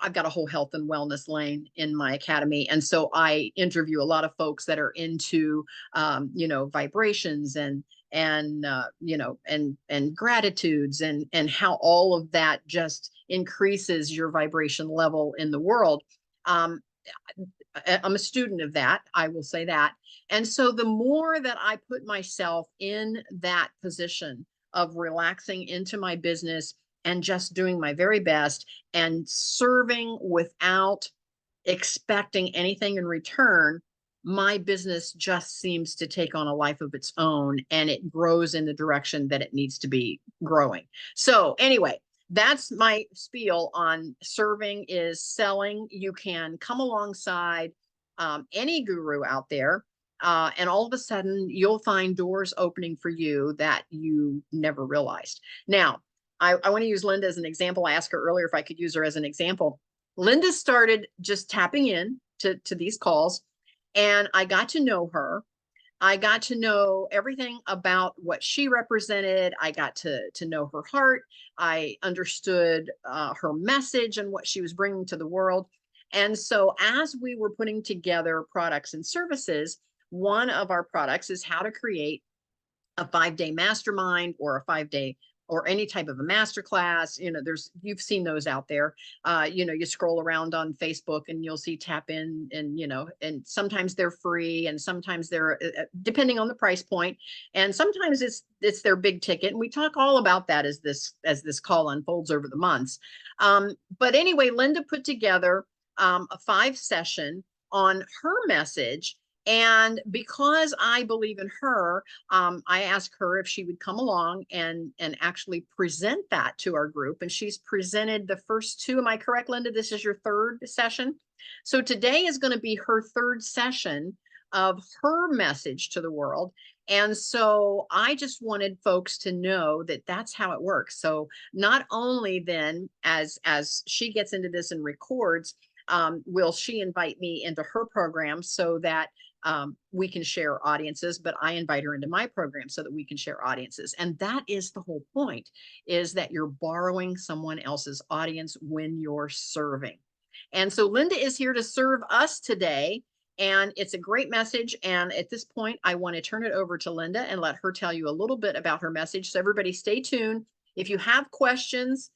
I've got a whole health and wellness lane in my academy. And so I interview a lot of folks that are into, you know, vibrations and you know, and gratitudes and how all of that just increases your vibration level in the world. I'm a student of that. I will say that. And so the more that I put myself in that position of relaxing into my business and just doing my very best and serving without expecting anything in return, my business just seems to take on a life of its own, and it grows in the direction that it needs to be growing. So anyway, that's my spiel on serving is selling. You can come alongside any guru out there, and all of a sudden you'll find doors opening for you that you never realized. Now, I want to use Linda as an example. I asked her earlier if I could use her as an example. Linda started just tapping in to these calls, And I got to know her. I got to know everything about what she represented. I got to know her heart. I understood her message and what she was bringing to the world. And so as we were putting together products and services, one of our products is how to create a 5-day mastermind or a 5-day or any type of a masterclass. You've seen those out there. You scroll around on Facebook and you'll see tap in, and and sometimes they're free and sometimes they're depending on the price point, and sometimes it's their big ticket. And we talk all about that as this call unfolds over the months. But anyway, Linda put together a 5-session on her message. And because I believe in her, I asked her if she would come along and actually present that to our group. And she's presented the first 2. Am I correct, Linda? This is your 3rd session. So today is going to be her 3rd session of her message to the world. And so I just wanted folks to know that that's how it works. So not only then as she gets into this and records, will she invite me into her program so that we can share audiences, but I invite her into my program so that we can share audiences. And that is the whole point, is that you're borrowing someone else's audience when you're serving. And so Linda is here to serve us today. And it's a great message. And at this point, I want to turn it over to Linda and let her tell you a little bit about her message. So everybody stay tuned. If you have questions,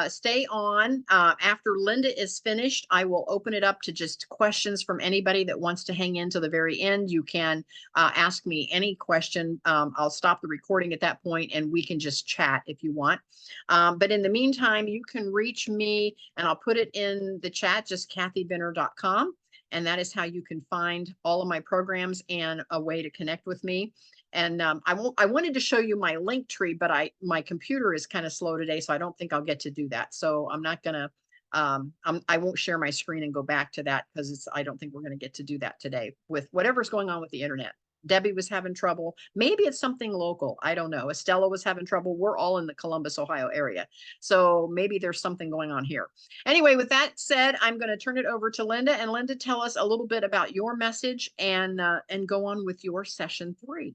stay on. After Linda is finished, I will open it up to just questions from anybody that wants to hang in to the very end. You can ask me any question. I'll stop the recording at that point and we can just chat if you want. But in the meantime, you can reach me, and I'll put it in the chat, just kathybinner.com. And that is how you can find all of my programs and a way to connect with me. And I wanted to show you my link tree, but my computer is kind of slow today, so I don't think I'll get to do that. So I'm not gonna, I won't share my screen and go back to that because I don't think we're gonna get to do that today with whatever's going on with the internet. Debbie was having trouble. Maybe it's something local. I don't know. Estella was having trouble. We're all in the Columbus, Ohio area. So maybe there's something going on here. Anyway, with that said, I'm going to turn it over to Linda, and Linda, tell us a little bit about your message and go on with your session 3.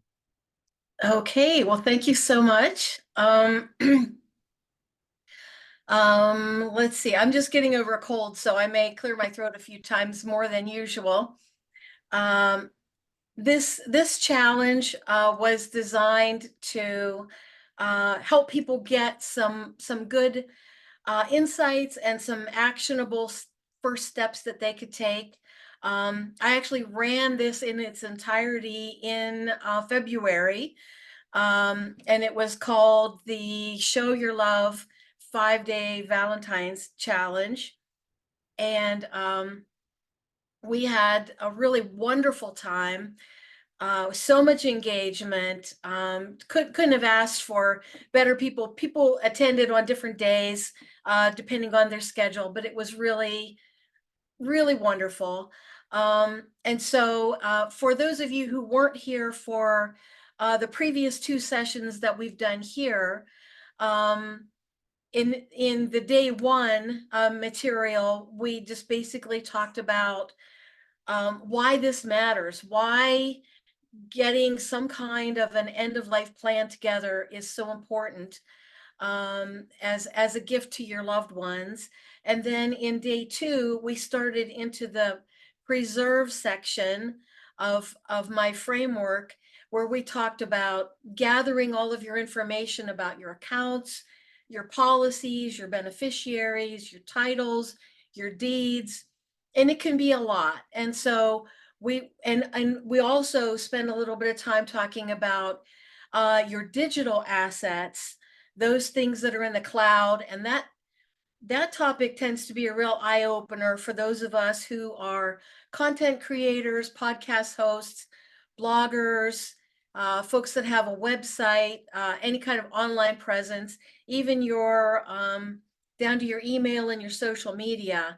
Okay, well, thank you so much. Let's see, I'm just getting over a cold, so I may clear my throat a few times more than usual. This challenge was designed to help people get some good insights and some actionable first steps that they could take. I actually ran this in its entirety in February, and it was called the Show Your Love 5-Day Valentine's Challenge. And we had a really wonderful time. So much engagement. Couldn't have asked for better people. People attended on different days, depending on their schedule, but it was really, really wonderful. And so for those of you who weren't here for the previous 2 sessions that we've done here, in the day 1 material, we just basically talked about why this matters, why getting some kind of an end-of-life plan together is so important as a gift to your loved ones. And then in day 2, we started into the preserve section of my framework, where we talked about gathering all of your information about your accounts, your policies, your beneficiaries, your titles, your deeds, and it can be a lot. And so we also spend a little bit of time talking about your digital assets, those things that are in the cloud. And that topic tends to be a real eye-opener for those of us who are content creators, podcast hosts, bloggers, folks that have a website, any kind of online presence, even your down to your email and your social media.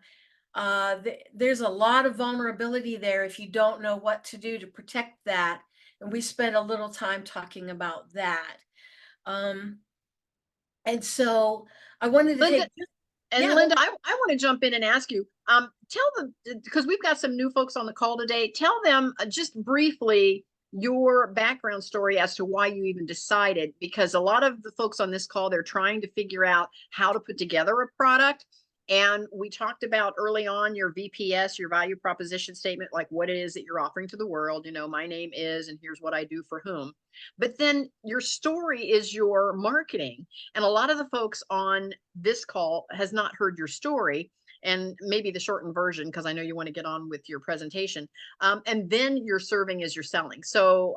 There's a lot of vulnerability there if you don't know what to do to protect that. And we spent a little time talking about that. And so I wanted to Linda, take. And Yeah, Linda, I want to jump in and ask you, tell them, because we've got some new folks on the call today, tell them just briefly your background story as to why you even decided, because a lot of the folks on this call, they're trying to figure out how to put together a product. And we talked about early on your VPS, your value proposition statement, like what it is that you're offering to the world. You know, my name is, and here's what I do for whom. But then your story is your marketing. And a lot of the folks on this call has not heard your story, and maybe the shortened version, because I know you want to get on with your presentation. And then you're serving as you're selling. So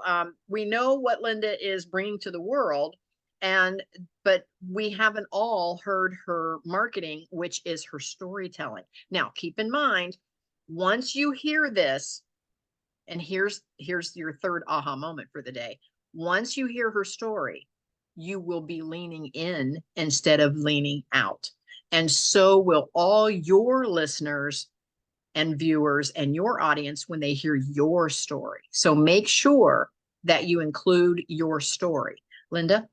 we know what Linda is bringing to the world, but we haven't all heard her marketing, which is her storytelling. Now, keep in mind, once you hear this, and here's your third aha moment for the day. Once you hear her story, you will be leaning in instead of leaning out. And so will all your listeners and viewers and your audience when they hear your story. So make sure that you include your story. Linda?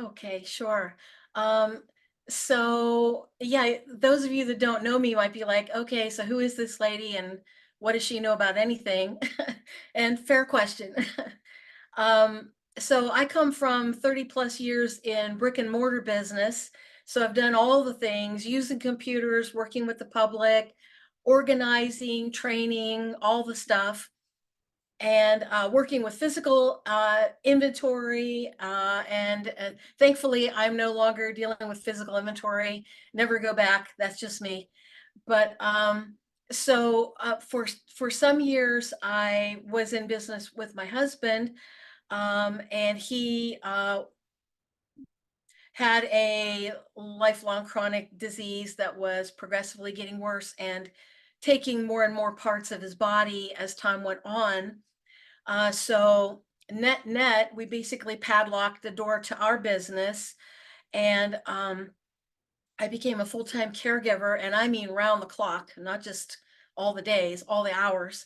okay, sure. So yeah, those of you that don't know me might be like, okay, so who is this lady and what does she know about anything? And fair question. So I come from 30 plus years in brick and mortar business. So I've done all the things, using computers, working with the public, organizing, training, all the stuff, and working with physical inventory. And thankfully, I'm no longer dealing with physical inventory. Never go back. That's just me. But so for some years, I was in business with my husband, and he had a lifelong chronic disease that was progressively getting worse and taking more and more parts of his body as time went on. So net, we basically padlocked the door to our business, and I became a full-time caregiver, and I mean round the clock, not just all the days, all the hours.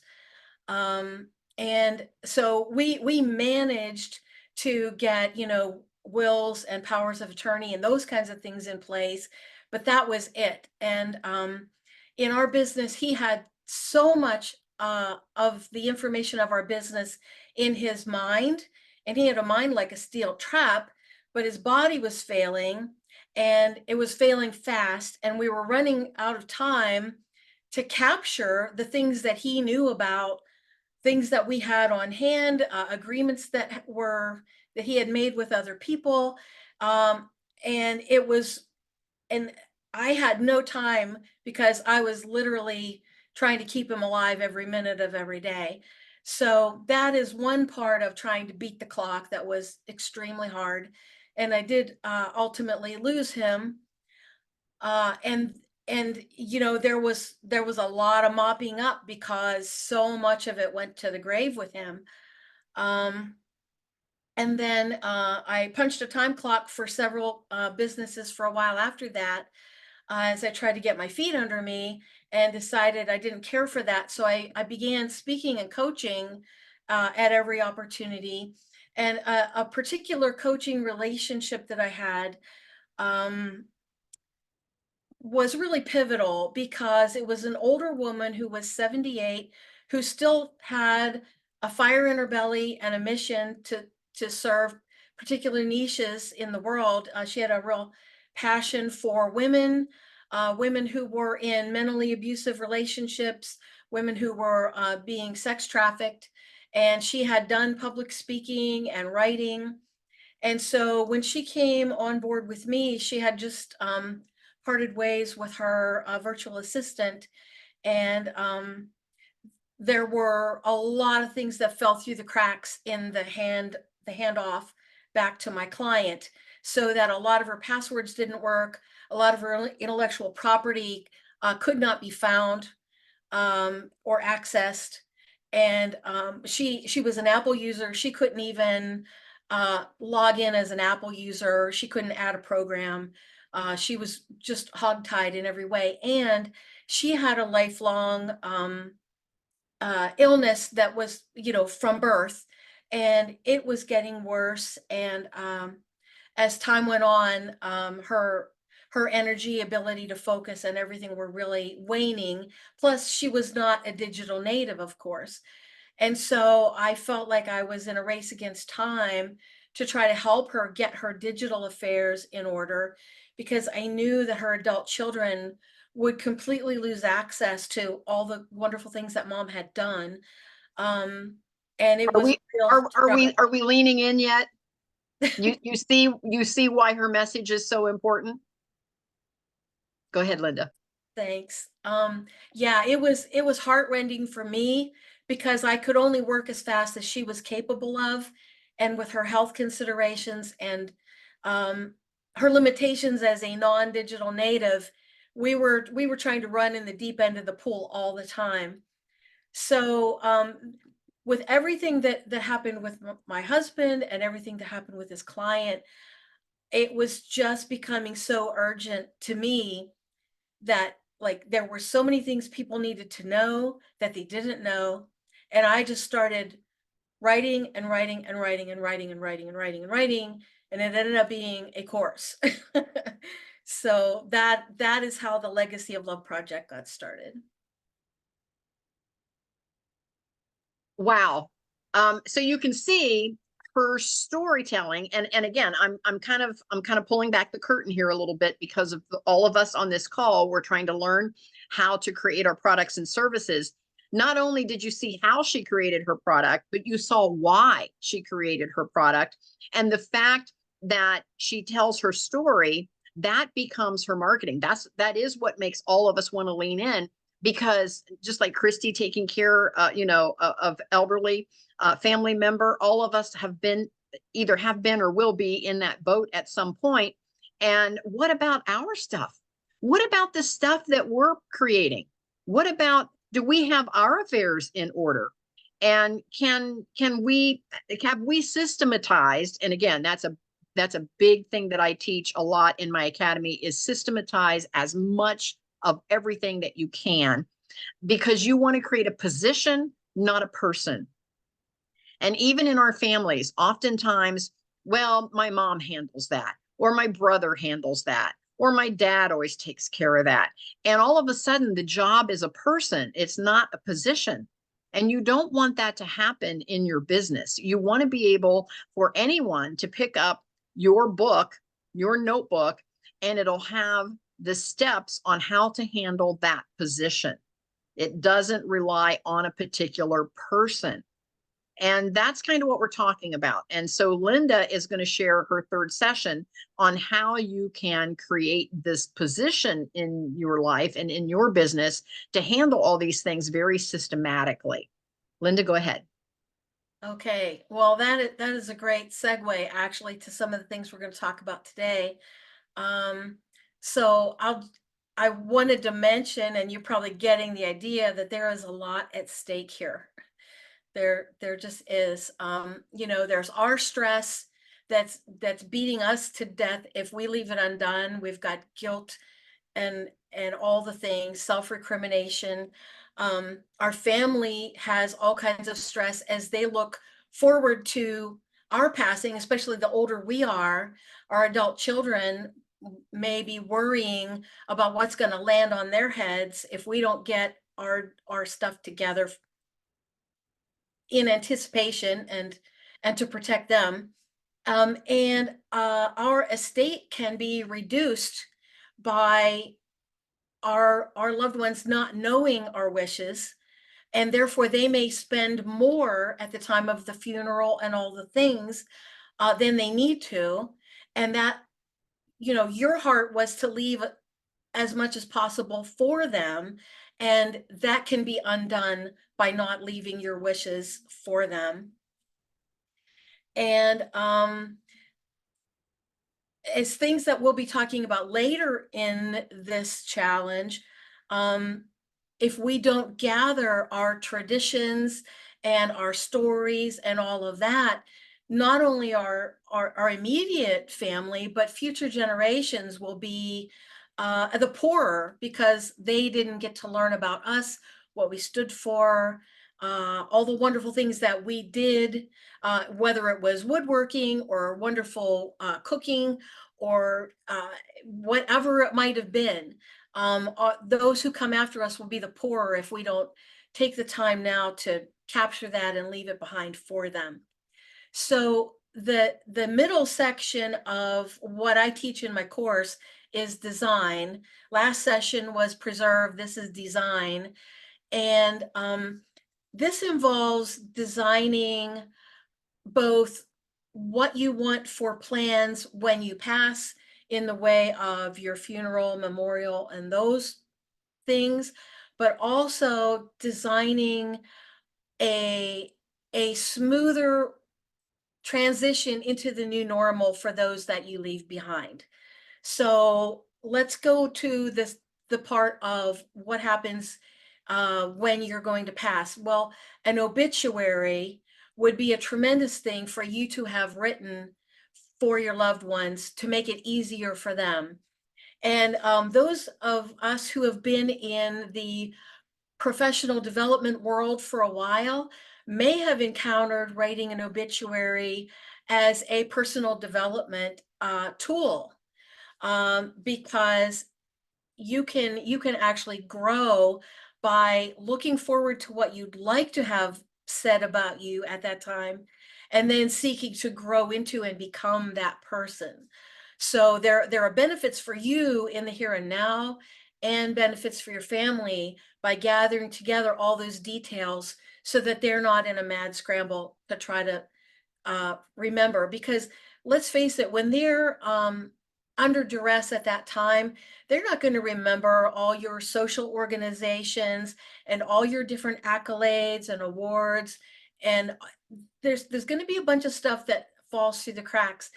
And so we managed to get, wills and powers of attorney and those kinds of things in place, but that was it. And in our business, he had so much of the information of our business in his mind, and he had a mind like a steel trap, but his body was failing, and it was failing fast, and we were running out of time to capture the things that he knew about, things that we had on hand, agreements that he had made with other people. And I had no time because I was literally trying to keep him alive every minute of every day. So that is one part of trying to beat the clock that was extremely hard. And I did ultimately lose him. And there was a lot of mopping up because so much of it went to the grave with him. And then I punched a time clock for several businesses for a while after that, as I tried to get my feet under me, and decided I didn't care for that. So I began speaking and coaching at every opportunity. And a particular coaching relationship that I had was really pivotal because it was an older woman who was 78, who still had a fire in her belly and a mission to serve particular niches in the world. She had a real passion for women, women who were in mentally abusive relationships, women who were being sex trafficked, and she had done public speaking and writing. And so when she came on board with me, she had just parted ways with her virtual assistant. And there were a lot of things that fell through the cracks in the handoff back to my client, so that a lot of her passwords didn't work. A lot of her intellectual property could not be found or accessed. And she was an Apple user. She couldn't even log in as an Apple user. She couldn't add a program. She was just hogtied in every way. And she had a lifelong illness that was, from birth, and it was getting worse. And as time went on, her her energy, ability to focus, and everything were really waning. Plus, she was not a digital native, of course. And so I felt like I was in a race against time to try to help her get her digital affairs in order, because I knew that her adult children would completely lose access to all the wonderful things that mom had done. And it Are was we, a real struggle. are we leaning in yet? You see why her message is so important? Go ahead, Linda. Thanks. Yeah, it was heartrending for me because I could only work as fast as she was capable of, and with her health considerations and her limitations as a non-digital native, we were trying to run in the deep end of the pool all the time. So with everything that happened with my husband and everything that happened with his client, it was just becoming so urgent to me that like there were so many things people needed to know that they didn't know. And I just started writing and writing and writing and writing and writing and writing and writing. And it ended up being a course. So that is how the Legacy of Love project got started. Wow. So you can see her storytelling, and again, I'm kind of pulling back the curtain here a little bit because of all of us on this call. We're trying to learn how to create our products and services. Not only did you see how she created her product, but you saw why she created her product, and the fact that she tells her story, that becomes her marketing. That is what makes all of us want to lean in, because just like Christy taking care, of elderly family member, all of us have been or will be in that boat at some point. And what about our stuff? What about the stuff that we're creating? What about, do we have our affairs in order? And have we systematized? And again, that's a big thing that I teach a lot in my academy, is systematize as much of everything that you can, because you want to create a position, not a person. And even in our families, oftentimes, well, my mom handles that, or my brother handles that, or my dad always takes care of that. And all of a sudden, the job is a person, it's not a position. And you don't want that to happen in your business. You want to be able for anyone to pick up your book, your notebook, and it'll have the steps on how to handle that position. It doesn't rely on a particular person. And that's kind of what we're talking about. And so Linda is going to share her third session on how you can create this position in your life and in your business to handle all these things very systematically. Linda, go ahead. Okay, well, that is a great segue actually to some of the things we're going to talk about today. So I wanted to mention, and you're probably getting the idea, that there is a lot at stake here. There just is. There's our stress that's beating us to death if we leave it undone. We've got guilt and all the things, self-recrimination. Our family has all kinds of stress as they look forward to our passing, especially the older we are. Our adult children may be worrying about what's going to land on their heads if we don't get our stuff together in anticipation and to protect them. And our estate can be reduced by our loved ones not knowing our wishes, and therefore they may spend more at the time of the funeral and all the things than they need to. And that, your heart was to leave as much as possible for them, and that can be undone by not leaving your wishes for them. And as things that we'll be talking about later in this challenge, if we don't gather our traditions and our stories and all of that, not only our immediate family, but future generations will be the poorer, because they didn't get to learn about us, what we stood for, all the wonderful things that we did, whether it was woodworking or wonderful cooking or whatever it might have been. Those who come after us will be the poorer if we don't take the time now to capture that and leave it behind for them. So the middle section of what I teach in my course is design. Last session was preserve. This is design. And this involves designing both what you want for plans when you pass in the way of your funeral, memorial, and those things, but also designing a smoother transition into the new normal for those that you leave behind. So let's go to the part of what happens when you're going to pass. Well, an obituary would be a tremendous thing for you to have written for your loved ones to make it easier for them. And those of us who have been in the professional development world for a while may have encountered writing an obituary as a personal development tool, because you can actually grow by looking forward to what you'd like to have said about you at that time, and then seeking to grow into and become that person. So there are benefits for you in the here and now, and benefits for your family by gathering together all those details so that they're not in a mad scramble to try to remember. Because let's face it, when they're under duress at that time, they're not going to remember all your social organizations and all your different accolades and awards. And there's going to be a bunch of stuff that falls through the cracks.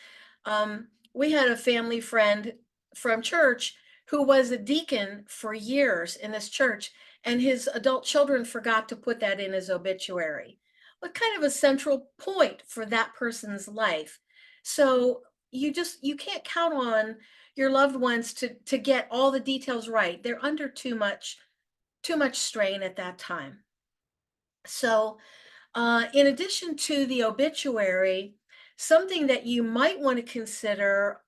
We had a family friend from church who was a deacon for years in this church, and his adult children forgot to put that in his obituary. What kind of a central point for that person's life? So you can't count on your loved ones to get all the details right. They're under too much strain at that time. So in addition to the obituary, something that you might want to consider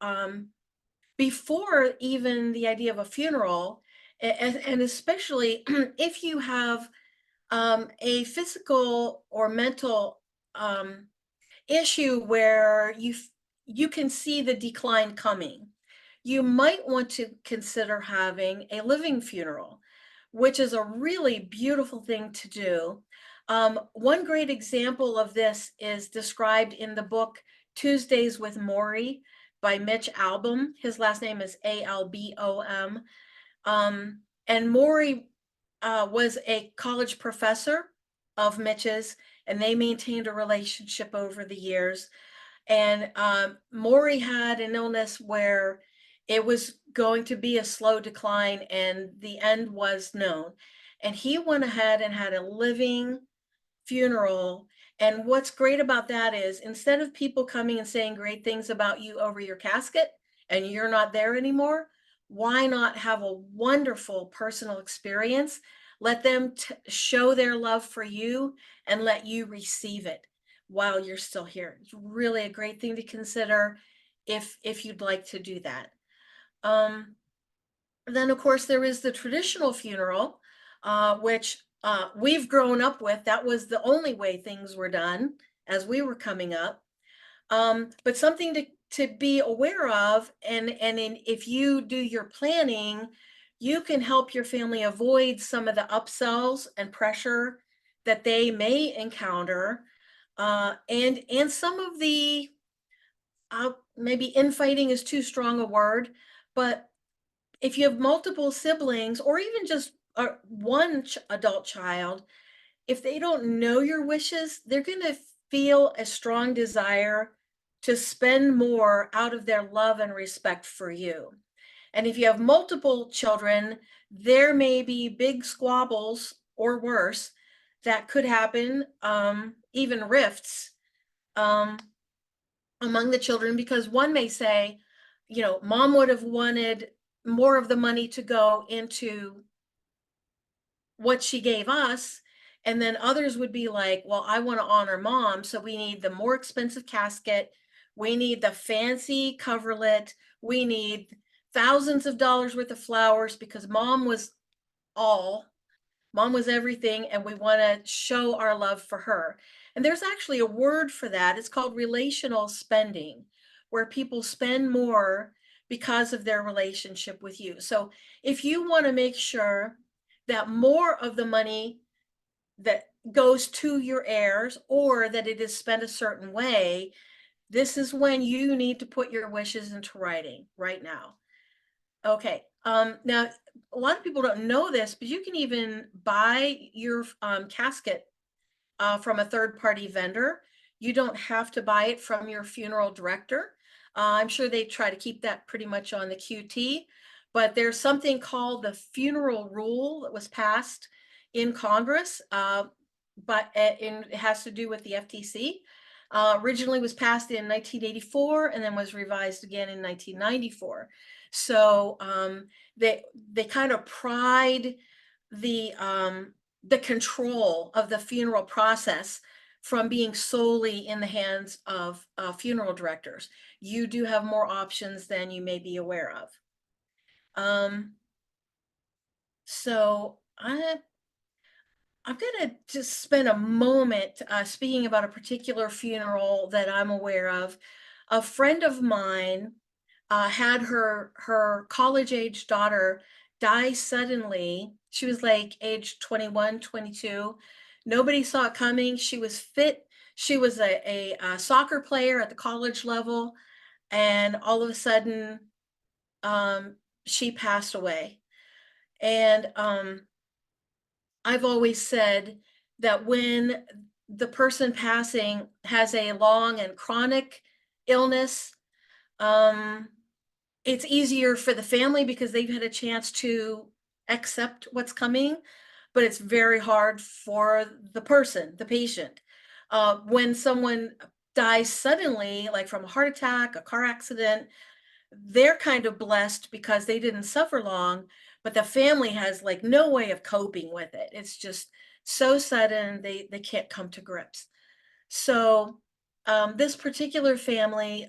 before even the idea of a funeral, and especially if you have a physical or mental issue where you can see the decline coming, you might want to consider having a living funeral, which is a really beautiful thing to do. One great example of this is described in the book Tuesdays with Maury by Mitch Albom. His last name is Albom. And Maury was a college professor of Mitch's, and they maintained a relationship over the years. And Maury had an illness where it was going to be a slow decline and the end was known. And he went ahead and had a living funeral. And what's great about that is, instead of people coming and saying great things about you over your casket and you're not there anymore, why not have a wonderful personal experience? Let them show their love for you and let you receive it while you're still here. It's really a great thing to consider if you'd like to do that. Then of course there is the traditional funeral, which we've grown up with. That was the only way things were done as we were coming up. But something to be aware of, and if you do your planning, you can help your family avoid some of the upsells and pressure that they may encounter, and some of the maybe infighting is too strong a word, but if you have multiple siblings or even just one adult child, if they don't know your wishes, they're going to feel a strong desire to spend more out of their love and respect for you. And if you have multiple children, there may be big squabbles or worse that could happen, even rifts among the children, because one may say, mom would have wanted more of the money to go into what she gave us. And then others would be like, well, I want to honor mom, so we need the more expensive casket. We need the fancy coverlet. we need thousands of dollars worth of flowers because mom was everything, and we want to show our love for her. And there's actually a word for that. It's called relational spending, where people spend more because of their relationship with you. So if you want to make sure that more of the money that goes to your heirs, or that it is spent a certain way, this is when you need to put your wishes into writing right now. Okay. Now a lot of people don't know this, but you can even buy your casket from a third-party vendor. You don't have to buy it from your funeral director. I'm sure they try to keep that pretty much on the QT, but there's something called the funeral rule that was passed in Congress, but it has to do with the FTC. Originally was passed in 1984 and then was revised again in 1994. So they kind of pride the control of the funeral process from being solely in the hands of funeral directors. You do have more options than you may be aware of. So I'm gonna just spend a moment speaking about a particular funeral that I'm aware of. A friend of mine had her college-age daughter die suddenly. She was like age 21, 22. Nobody saw it coming. She was fit. She was a soccer player at the college level, and all of a sudden, she passed away. And I've always said that when the person passing has a long and chronic illness, it's easier for the family because they've had a chance to accept what's coming, but it's very hard for the person, the patient. When someone dies suddenly, like from a heart attack, a car accident, they're kind of blessed because they didn't suffer long, but the family has like no way of coping with it. It's just so sudden, they can't come to grips. So this particular family,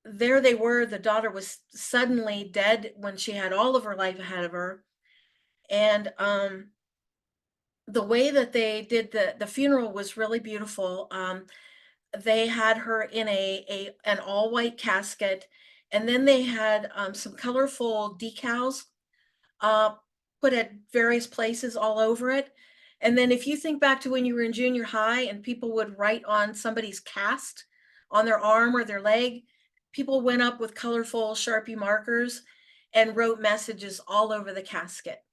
there they were, the daughter was suddenly dead when she had all of her life ahead of her. And the way that they did the funeral was really beautiful. They had her in an all white casket, and then they had some colorful decals put at various places all over it. And then if you think back to when you were in junior high and people would write on somebody's cast on their arm or their leg, people went up with colorful Sharpie markers and wrote messages all over the casket.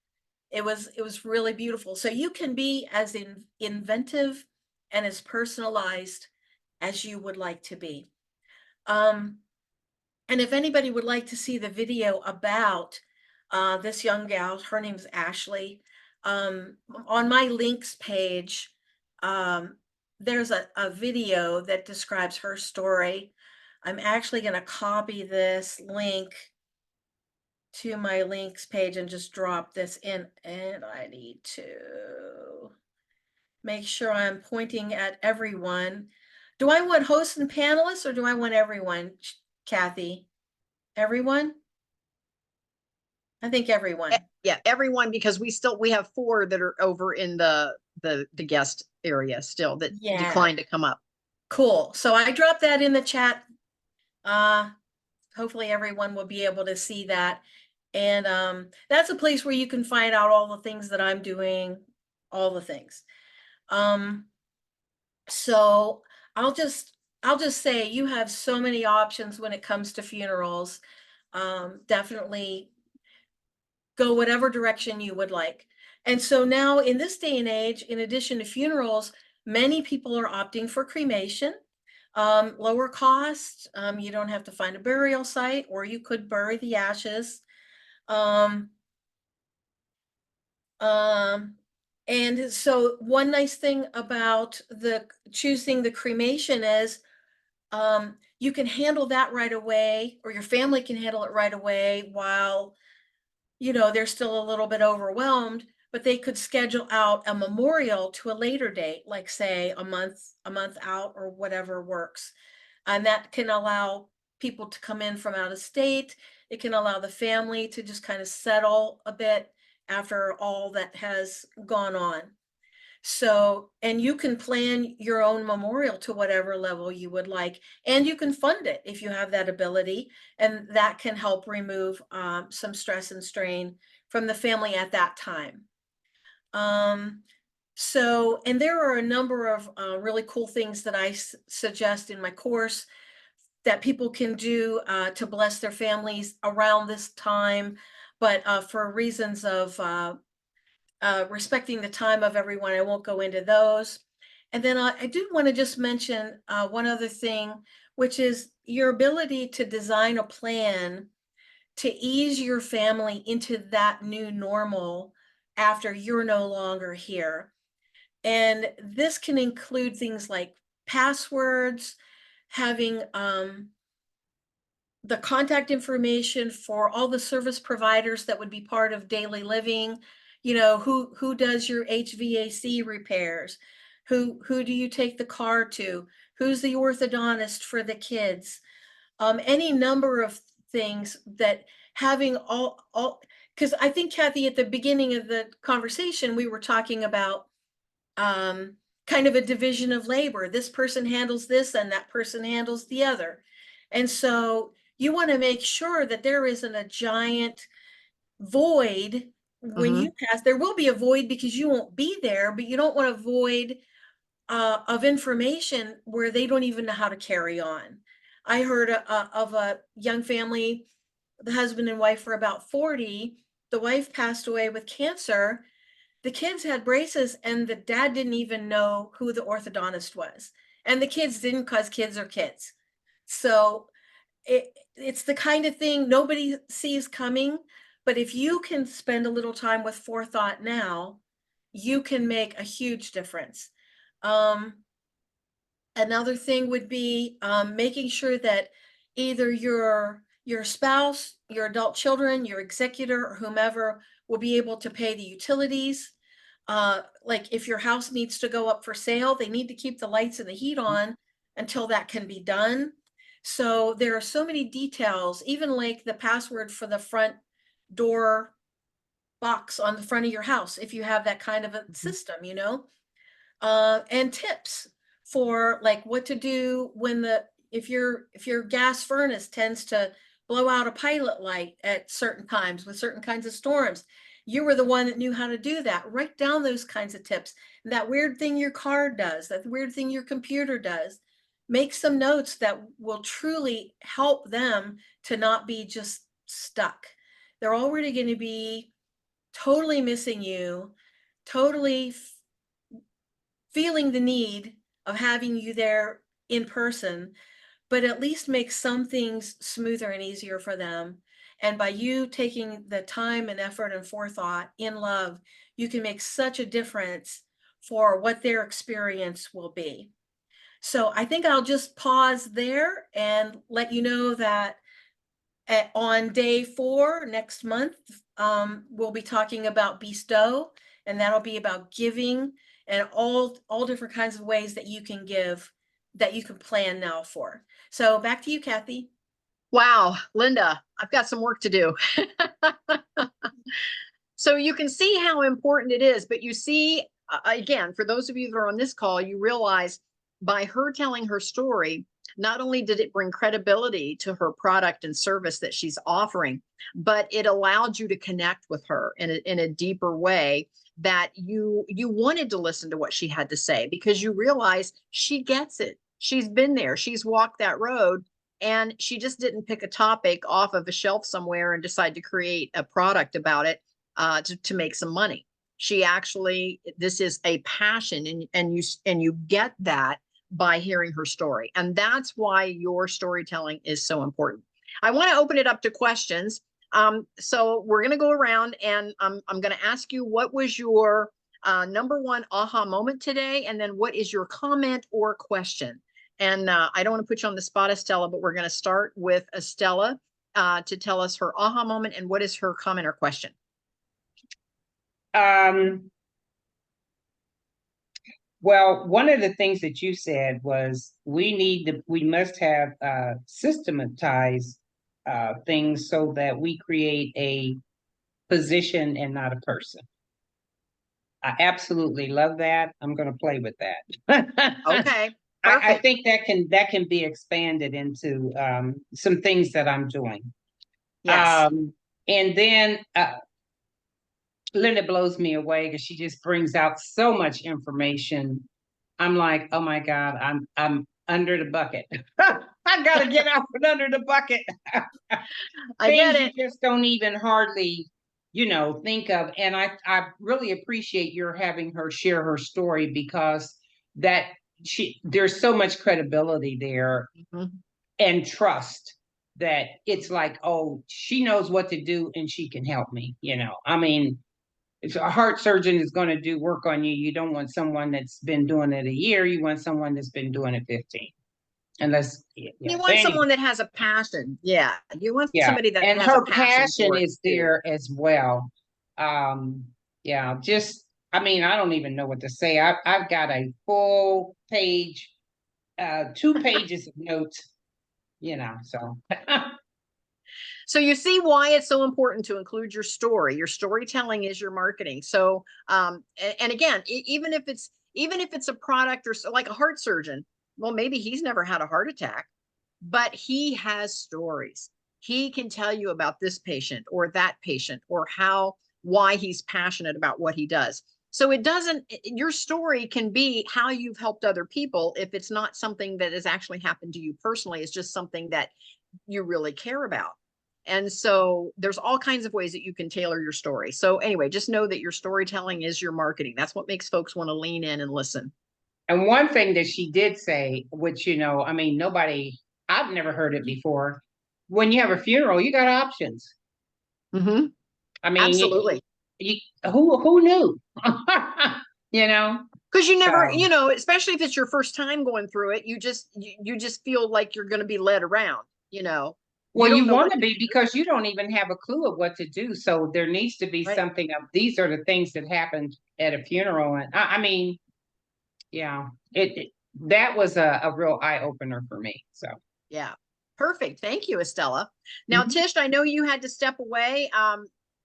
It was really beautiful. So you can be as inventive and as personalized as you would like to be. And if anybody would like to see the video about this young gal, her name's Ashley, on my links page, there's a video that describes her story. I'm actually going to copy this link to my links page and just drop this in, and I need to make sure I'm pointing at everyone. Do I want hosts and panelists, or do I want everyone, Kathy? Everyone? I think everyone. Yeah, everyone, because we have 4 that are over in the guest area still that declined to come up. Cool. So I dropped that in the chat. Hopefully everyone will be able to see that. And that's a place where you can find out all the things that I'm doing, all the things. So I'll just say you have so many options when it comes to funerals. Definitely go whatever direction you would like. And so now in this day and age, in addition to funerals, many people are opting for cremation. Lower cost, you don't have to find a burial site, or you could bury the ashes. And so one nice thing about choosing the cremation is you can handle that right away, or your family can handle it right away while, they're still a little bit overwhelmed, but they could schedule out a memorial to a later date, like say a month out or whatever works. And that can allow people to come in from out of state. It can allow the family to just kind of settle a bit after all that has gone on. So, and you can plan your own memorial to whatever level you would like, and you can fund it if you have that ability, and that can help remove some stress and strain from the family at that time. So, and there are a number of really cool things that I suggest in my course that people can do to bless their families around this time, but for reasons of respecting the time of everyone, I won't go into those. And then I do want to just mention one other thing, which is your ability to design a plan to ease your family into that new normal after you're no longer here. And this can include things like passwords, having the contact information for all the service providers that would be part of daily living. You know, who does your HVAC repairs? Who do you take the car to? Who's the orthodontist for the kids? Any number of things that having all, because I think, Kathy, at the beginning of the conversation, we were talking about kind of a division of labor. This person handles this and that person handles the other. And so you want to make sure that there isn't a giant void when you pass. There will be a void because you won't be there, but you don't want a void of information where they don't even know how to carry on. I heard of a young family, the husband and wife were about 40. The wife passed away with cancer. The kids had braces and the dad didn't even know who the orthodontist was. And the kids didn't, because kids are kids. So it's the kind of thing nobody sees coming. But if you can spend a little time with forethought now, you can make a huge difference. Another thing would be making sure that either your spouse, your adult children, your executor, or whomever will be able to pay the utilities. Like if your house needs to go up for sale, they need to keep the lights and the heat on until that can be done. So there are so many details, even like the password for the front door box on the front of your house, if you have that kind of a system, you know, and tips for like what to do when if your gas furnace tends to blow out a pilot light at certain times with certain kinds of storms. You were the one that knew how to do that. Write down those kinds of tips. That weird thing your car does, that weird thing your computer does. Make some notes that will truly help them to not be just stuck. They're already going to be totally missing you, totally feeling the need of having you there in person, but at least make some things smoother and easier for them. And by you taking the time and effort and forethought in love, you can make such a difference for what their experience will be. So I think I'll just pause there and let you know that on day 4 next month, we'll be talking about bestow, and that'll be about giving and all different kinds of ways that you can give, that you can plan now for. So back to you, Kathy. Wow, Linda, I've got some work to do. So you can see how important it is, but you see, again, for those of you that are on this call, you realize by her telling her story, not only did it bring credibility to her product and service that she's offering, but it allowed you to connect with her in a deeper way, that you wanted to listen to what she had to say because you realize she gets it. She's been there. She's walked that road, and she just didn't pick a topic off of a shelf somewhere and decide to create a product about it to make some money. She actually, this is a passion, and you get that by hearing her story. And that's why your storytelling is so important. I want to open it up to questions. So we're going to go around, and I'm going to ask you, what was your number one aha moment today? And then what is your comment or question? And I don't want to put you on the spot, Estella, but we're going to start with Estella to tell us her aha moment and what is her comment or question. Well, one of the things that you said was we must have systematized things so that we create a position and not a person. I absolutely love that. I'm going to play with that. Okay, I perfect. think that can be expanded into some things that I'm doing. Yes. And then Linda blows me away because she just brings out so much information. I'm like, oh my God, I'm under the bucket. I gotta get out from under the bucket. I get Things you it. just don't even hardly, think of. And I really appreciate your having her share her story because that there's so much credibility there Mhm. and trust that it's like, oh, she knows what to do and she can help me. I mean, if a heart surgeon is going to do work on you, you don't want someone that's been doing it a year. You want someone that's been doing it 15. Unless, You but want anyway, someone that has a passion. Yeah. You want yeah. somebody that And has a her passion passion for it is too. there as well. Yeah, I mean, I don't even know what to say. I've got a full page, 2 pages of notes, so. So you see why it's so important to include your story. Your storytelling is your marketing. So, and again, even if it's a product or like a heart surgeon, well, maybe he's never had a heart attack, but he has stories. He can tell you about this patient or that patient or why he's passionate about what he does. So your story can be how you've helped other people if it's not something that has actually happened to you personally. It's just something that you really care about. And so there's all kinds of ways that you can tailor your story. So anyway, just know that your storytelling is your marketing. That's what makes folks want to lean in and listen. And one thing that she did say, which, I mean, I've never heard it before. When you have a funeral, you got options. Mm-hmm. I mean, Absolutely. Who knew? You know? Because you never, So, especially if it's your first time going through it, you just feel like you're going to be led around, you well, don't you know want what to to be do. because you don't even have a clue of what to do. So there needs to be Right. something of these are the things that happened at a funeral. And I mean, yeah, that was a real eye opener for me. So Yeah. Perfect. Thank you, Estella. Now, Tish, I know you had to step away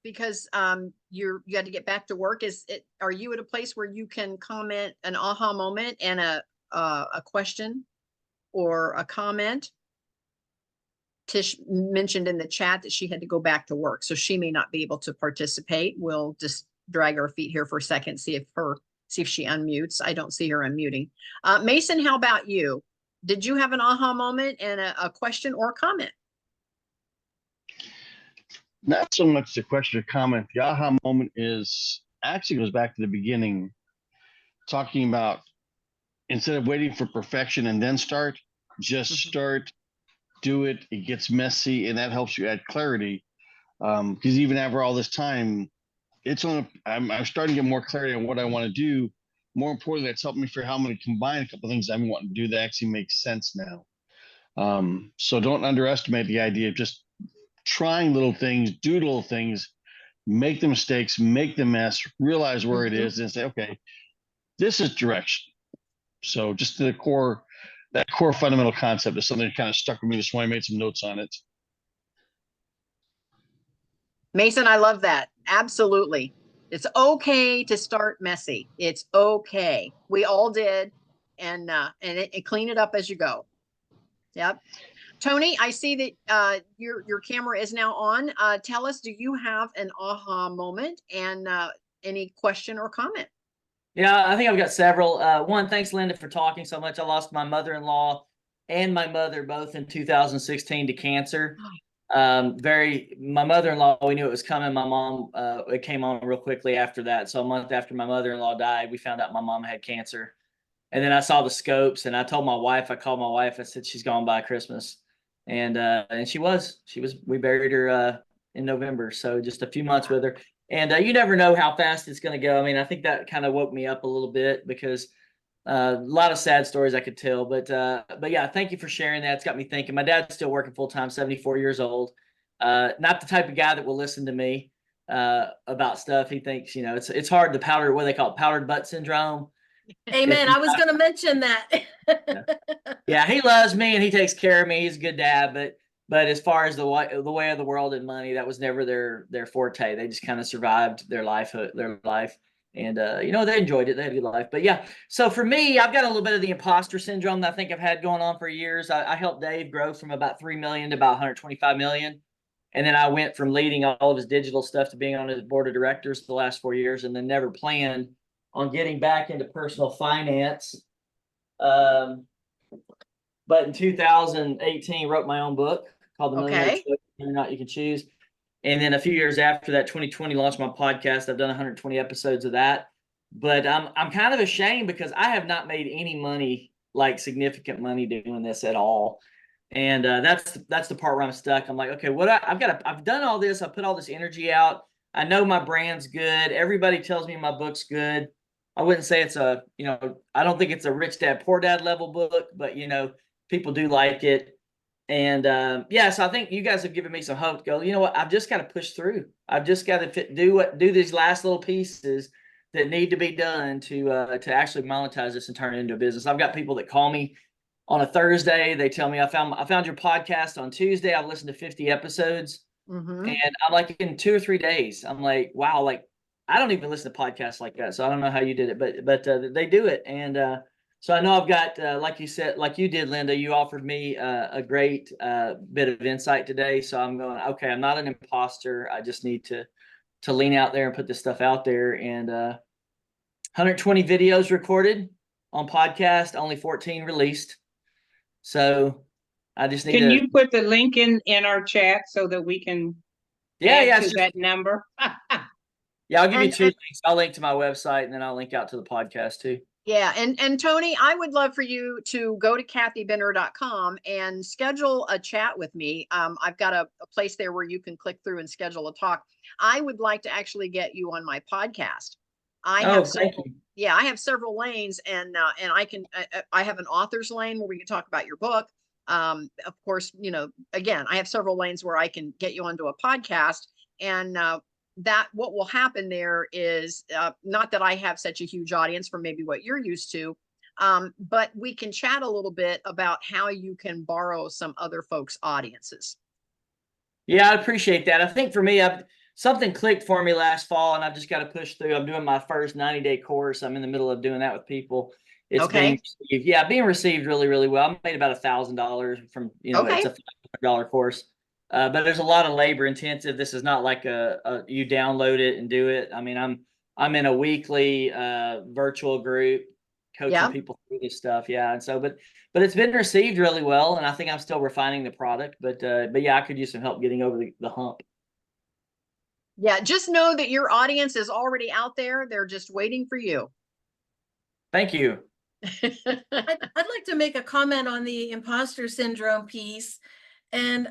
because you had to get back to work. Are you at a place where you can comment an aha moment and a question or a comment? Tish mentioned in the chat that she had to go back to work, so she may not be able to participate. We'll just drag our feet here for a second, see if she unmutes. I don't see her unmuting. Mason, how about you? Did you have an aha moment and a question or a comment? Not so much the question or comment. The aha moment actually goes back to the beginning, talking about instead of waiting for perfection and then start, just start, do it. It gets messy, and that helps you add clarity. Because even after all this time, I'm starting to get more clarity on what I want to do. More importantly, that's helped me figure out how I'm going to combine a couple of things I'm wanting to do that actually makes sense now. So don't underestimate the idea of just trying little things, do little things, make the mistakes, make the mess, realize where it is, and say, okay, this is direction. So just that core fundamental concept is something that kind of stuck with me. That's why I made some notes on it. Mason, I love that. Absolutely. It's okay to start messy. It's okay. We all did. And clean it up as you go. Yep. Tony, I see that your camera is now on. Tell us, do you have an aha moment and any question or comment? Yeah, I think I've got several. One, thanks, Linda, for talking so much. I lost my mother-in-law and my mother both in 2016 to cancer. My mother-in-law, we knew it was coming. My mom, it came on real quickly after that. So a month after my mother-in-law died, we found out my mom had cancer. And then I saw the scopes and I called my wife, I said, she's gone by Christmas. And she was, we buried her, in November. So just a few months with her. And you never know how fast it's going to go. I mean, I think that kind of woke me up a little bit because a lot of sad stories I could tell. But yeah, thank you for sharing that. It's got me thinking. My dad's still working full time, 74 years old. Not the type of guy that will listen to me about stuff. He thinks, it's hard, what they call it, powdered butt syndrome. Amen. I was going to mention that. Yeah, he loves me and he takes care of me. He's a good dad, but as far as the way of the world and money, that was never their forte. They just kind of survived their life, and they enjoyed it. They had a good life. But yeah, so for me, I've got a little bit of the imposter syndrome that I think I've had going on for years. I helped Dave grow from about 3 million to about 125 million. And then I went from leading all of his digital stuff to being on his board of directors the last 4 years, and then never planned on getting back into personal finance. But in 2018, wrote my own book called The Millionaire Choice, Whether or Not You Can Choose. And then a few years after that, 2020, launched my podcast. I've done 120 episodes of that. But I'm kind of ashamed because I have not made any money, like significant money, doing this at all. And that's the part where I'm stuck. I'm like, okay, I've done all this. I put all this energy out. I know my brand's good. Everybody tells me my book's good. I wouldn't say it's I don't think it's a Rich Dad Poor Dad level book, but people do like it. And so I think you guys have given me some hope to go, you know what, I've just got to push through. I've just got to do these last little pieces that need to be done to actually monetize this and turn it into a business. I've got people that call me on a Thursday. They tell me, I found your podcast on Tuesday. I've listened to 50 episodes. And I'm like, in 2 or 3 days, I'm like, wow, like I don't even listen to podcasts like that. So I don't know how you did it, but they do it. And so I know I've got, like you said, like you did, Linda, you offered me a great bit of insight today. So I'm going, okay, I'm not an imposter. I just need to lean out there and put this stuff out there. And 120 videos recorded on podcast, only 14 released. So I just need Can you put the link in our chat so that we can add to that number? Yeah, I'll give you 2 links. I'll link to my website and then I'll link out to the podcast too. Yeah. And Tony, I would love for you to go to kathybender.com and schedule a chat with me. I've got a place there where you can click through and schedule a talk. I would like to actually get you on my podcast. I have several lanes, and I have an author's lane where we can talk about your book. Of course, again, I have several lanes where I can get you onto a podcast, and that what will happen there is not that I have such a huge audience for maybe what you're used to, but we can chat a little bit about how you can borrow some other folks' audiences. Yeah, I appreciate that. I think for me, something clicked for me last fall, and I've just got to push through. I'm doing my first 90-day course. I'm in the middle of doing that with people. It's being received really, really well. I made about $1,000 from, it's a $500 course. But there's a lot of labor intensive. This is not like you download it and do it. I mean, I'm in a weekly virtual group coaching people through this stuff. Yeah. And so, but it's been received really well. And I think I'm still refining the product, but yeah, I could use some help getting over the hump. Yeah. Just know that your audience is already out there. They're just waiting for you. Thank you. I'd like to make a comment on the imposter syndrome piece. And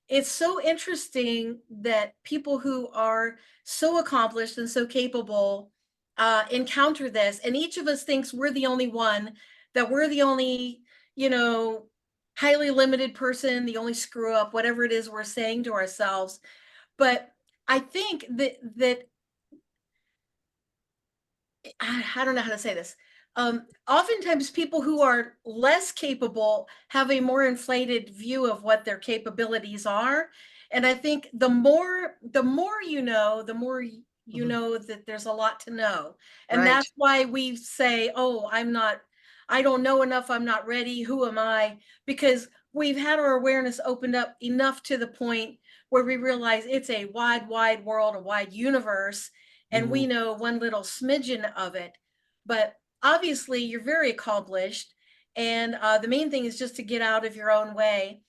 it's so interesting that people who are so accomplished and so capable encounter this. And each of us thinks we're the only one, that we're the only, highly limited person, the only screw up, whatever it is we're saying to ourselves. But I think that I don't know how to say this. Oftentimes people who are less capable have a more inflated view of what their capabilities are. And I think the more you know, the more you know that there's a lot to know. And that's why we say, oh, I don't know enough. I'm not ready. Who am I? Because we've had our awareness opened up enough to the point where we realize it's a wide, wide world, a wide universe. And we know one little smidgen of it. But obviously you're very accomplished, and the main thing is just to get out of your own way.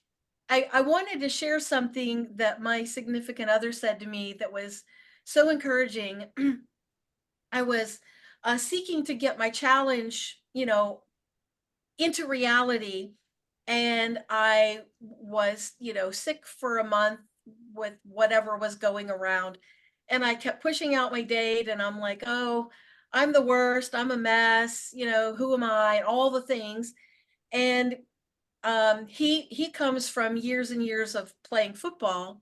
I wanted to share something that my significant other said to me that was so encouraging. I was seeking to get my challenge, into reality, and I was, sick for a month with whatever was going around, and I kept pushing out my date, and I'm like, oh, I'm the worst. I'm a mess. Who am I? All the things. And he comes from years and years of playing football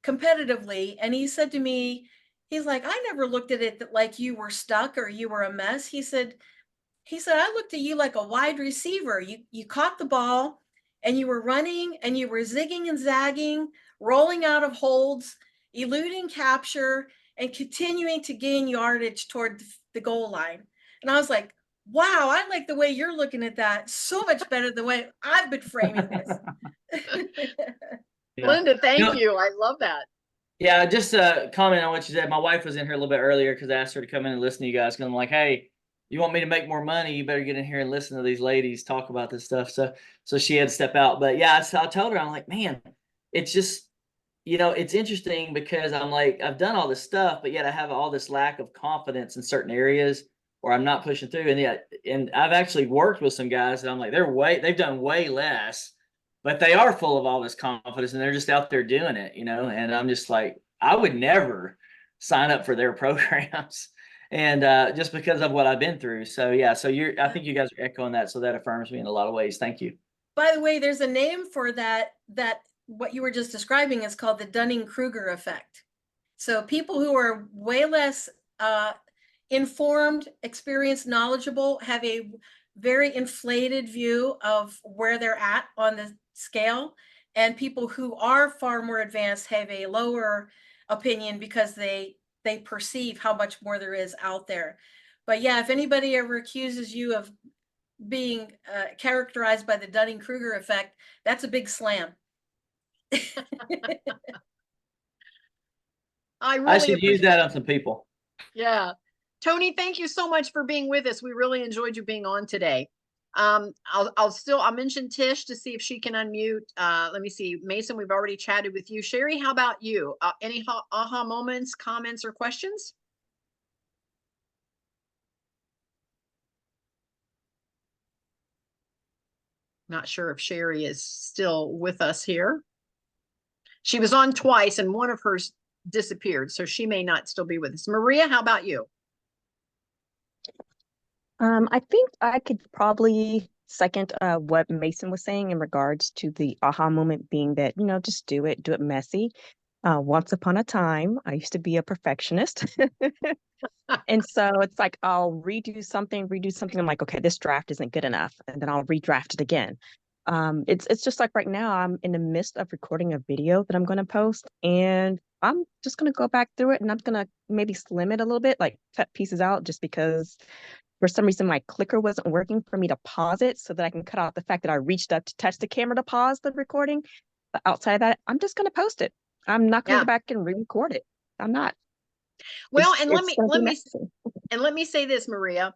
competitively. And he said to me, he's like, I never looked at it that like you were stuck or you were a mess. He said, he said, I looked at you like a wide receiver. You caught the ball and you were running and you were zigging and zagging, rolling out of holds, eluding capture, and continuing to gain yardage toward the goal line. And I was like, wow, I like the way you're looking at that so much better than the way I've been framing this. Yeah. Linda, thank No, you. I love that. Yeah, just comment on what you said. My wife was in here a little bit earlier because I asked her to come in and listen to you guys. Because I'm like, hey, you want me to make more money? You better get in here and listen to these ladies talk about this stuff. So she had to step out. But yeah, so I told her, I'm like, man, it's just, it's interesting because I'm like, I've done all this stuff, but yet I have all this lack of confidence in certain areas or I'm not pushing through. And I've actually worked with some guys that I'm like, they've done way less, but they are full of all this confidence and they're just out there doing it, and I'm just like, I would never sign up for their programs. And just because of what I've been through. So yeah, I think you guys are echoing that. So that affirms me in a lot of ways. Thank you. By the way, there's a name for that what you were just describing is called the Dunning-Kruger effect. So people who are way less informed, experienced, knowledgeable, have a very inflated view of where they're at on the scale. And people who are far more advanced have a lower opinion because they perceive how much more there is out there. But yeah, if anybody ever accuses you of being characterized by the Dunning-Kruger effect, that's a big slam. I should use that on some people. Yeah. Tony, thank you so much for being with us. We really enjoyed you being on today. I'll mention Tish to see if she can unmute. Let me see. Mason, we've already chatted with you. Cheri, how about you? Any aha moments, comments, or questions? Not sure if Cheri is still with us here. She was on twice and one of hers disappeared, so she may not still be with us. Maria, how about you? I think I could probably second what Mason was saying in regards to the aha moment being that, just do it messy. Once upon a time, I used to be a perfectionist. And so it's like I'll redo something. I'm like, okay, this draft isn't good enough. And then I'll redraft it again. It's just like right now I'm in the midst of recording a video that I'm going to post, and I'm just going to go back through it and I'm going to maybe slim it a little bit, like cut pieces out just because for some reason my clicker wasn't working for me to pause it so that I can cut out the fact that I reached up to touch the camera to pause the recording. But outside of that, I'm just going to post it. I'm not going to go back and re-record it. I'm not. Well, and let me say this, Maria.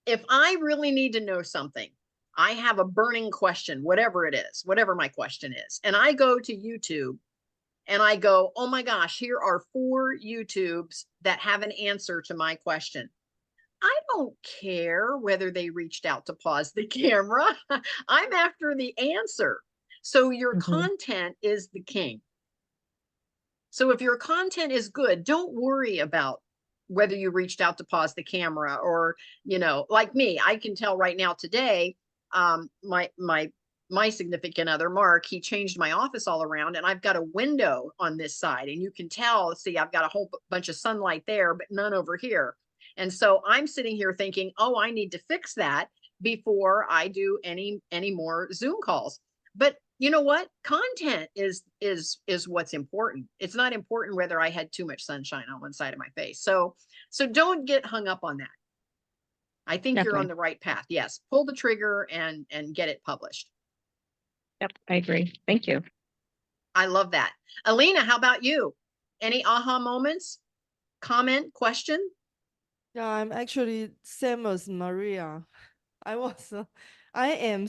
If I really need to know something, I have a burning question, whatever it is, whatever my question is, and I go to YouTube and I go, oh my gosh, here are 4 YouTubes that have an answer to my question. I don't care whether they reached out to pause the camera. I'm after the answer. So your content is the king. So if your content is good, don't worry about whether you reached out to pause the camera or, like me, I can tell right now today, my significant other, Mark, he changed my office all around and I've got a window on this side and you can tell, see, I've got a whole bunch of sunlight there, but none over here. And so I'm sitting here thinking, oh, I need to fix that before I do any more Zoom calls. But you know what? Content is what's important. It's not important whether I had too much sunshine on one side of my face. So don't get hung up on that. I think you're on the right path. Yes, pull the trigger and get it published. Yep, I agree. Thank you. I love that. Alina, how about you? Any aha moments? Comment, question? Yeah, I'm actually same as Maria. I am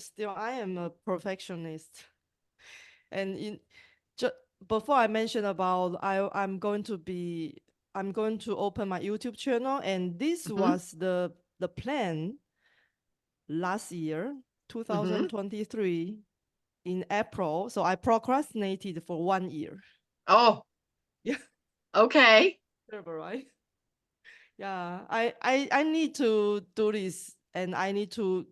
a perfectionist. And before I mentioned about I'm going to open my YouTube channel, and this was the plan last year, 2023 in April. So I procrastinated for 1 year. Oh, yeah. Okay. Terrible, right? Yeah, I need to do this, and I need to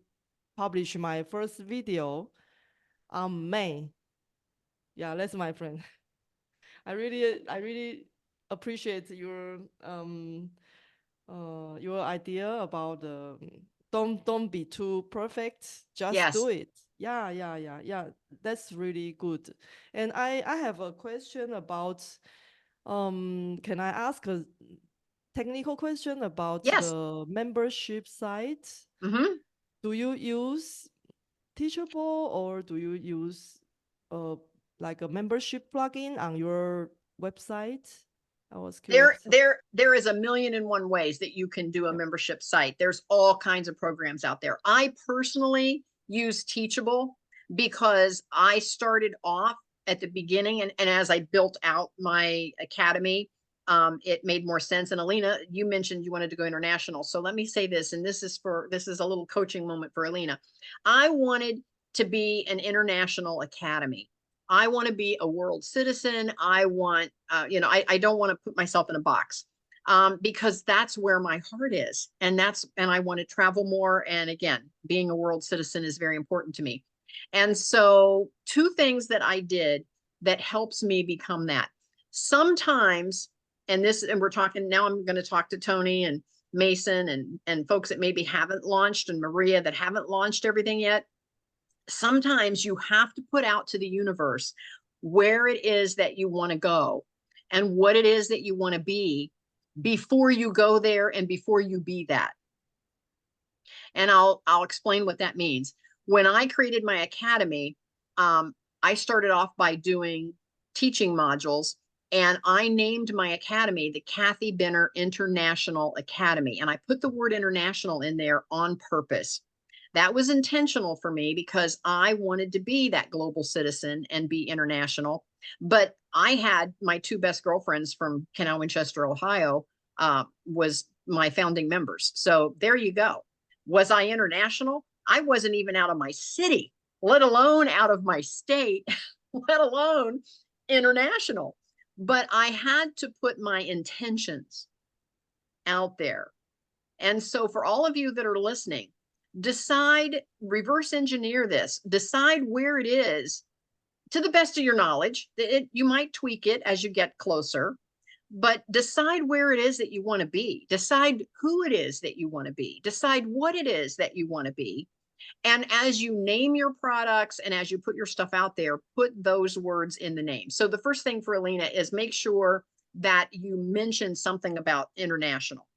publish my first video on May. Yeah, that's my friend. I really appreciate your idea about don't be too perfect. Just Yes. do it. Yeah. That's really good. And I have a question about, can I ask a technical question about Yes. the membership site? Mm-hmm. Do you use Teachable, or do you use like a membership plugin on your website? I was curious. There is a million and one ways that you can do a membership site. There's all kinds of programs out there. I personally use Teachable because I started off at the beginning, and as I built out my academy, it made more sense. And Alina, you mentioned you wanted to go international. So let me say this, and this is a little coaching moment for Alina. I wanted to be an international academy. I want to be a world citizen. I want, I don't want to put myself in a box, because that's where my heart is. And I want to travel more. And again, being a world citizen is very important to me. And so 2 things that I did that helps me become that. Sometimes, and we're talking now, I'm going to talk to Tony and Mason and folks that maybe haven't launched, and Maria that haven't launched everything yet. Sometimes you have to put out to the universe where it is that you want to go and what it is that you want to be before you go there and before you be that. And I'll explain what that means. When I created my academy, I started off by doing teaching modules, and I named my academy the Kathy Benner International Academy. And I put the word international in there on purpose. That was intentional for me because I wanted to be that global citizen and be international. But I had my 2 best girlfriends from Canal Winchester, Ohio, was my founding members. So there you go. Was I international? I wasn't even out of my city, let alone out of my state, let alone international. But I had to put my intentions out there. And so for all of you that are listening, reverse engineer this, decide where it is to the best of your knowledge. You might tweak it as you get closer, but decide where it is that you want to be. Decide who it is that you want to be. Decide what it is that you want to be. And as you name your products and as you put your stuff out there, put those words in the name. So the first thing for Alina is make sure that you mention something about international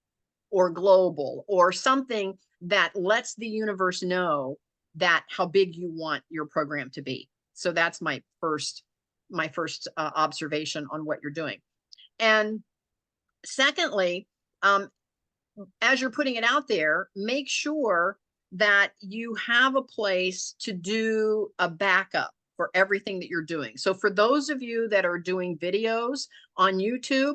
or global or something that lets the universe know that how big you want your program to be. So that's my first observation on what you're doing. And secondly, as you're putting it out there, make sure that you have a place to do a backup for everything that you're doing. So for those of you that are doing videos on YouTube,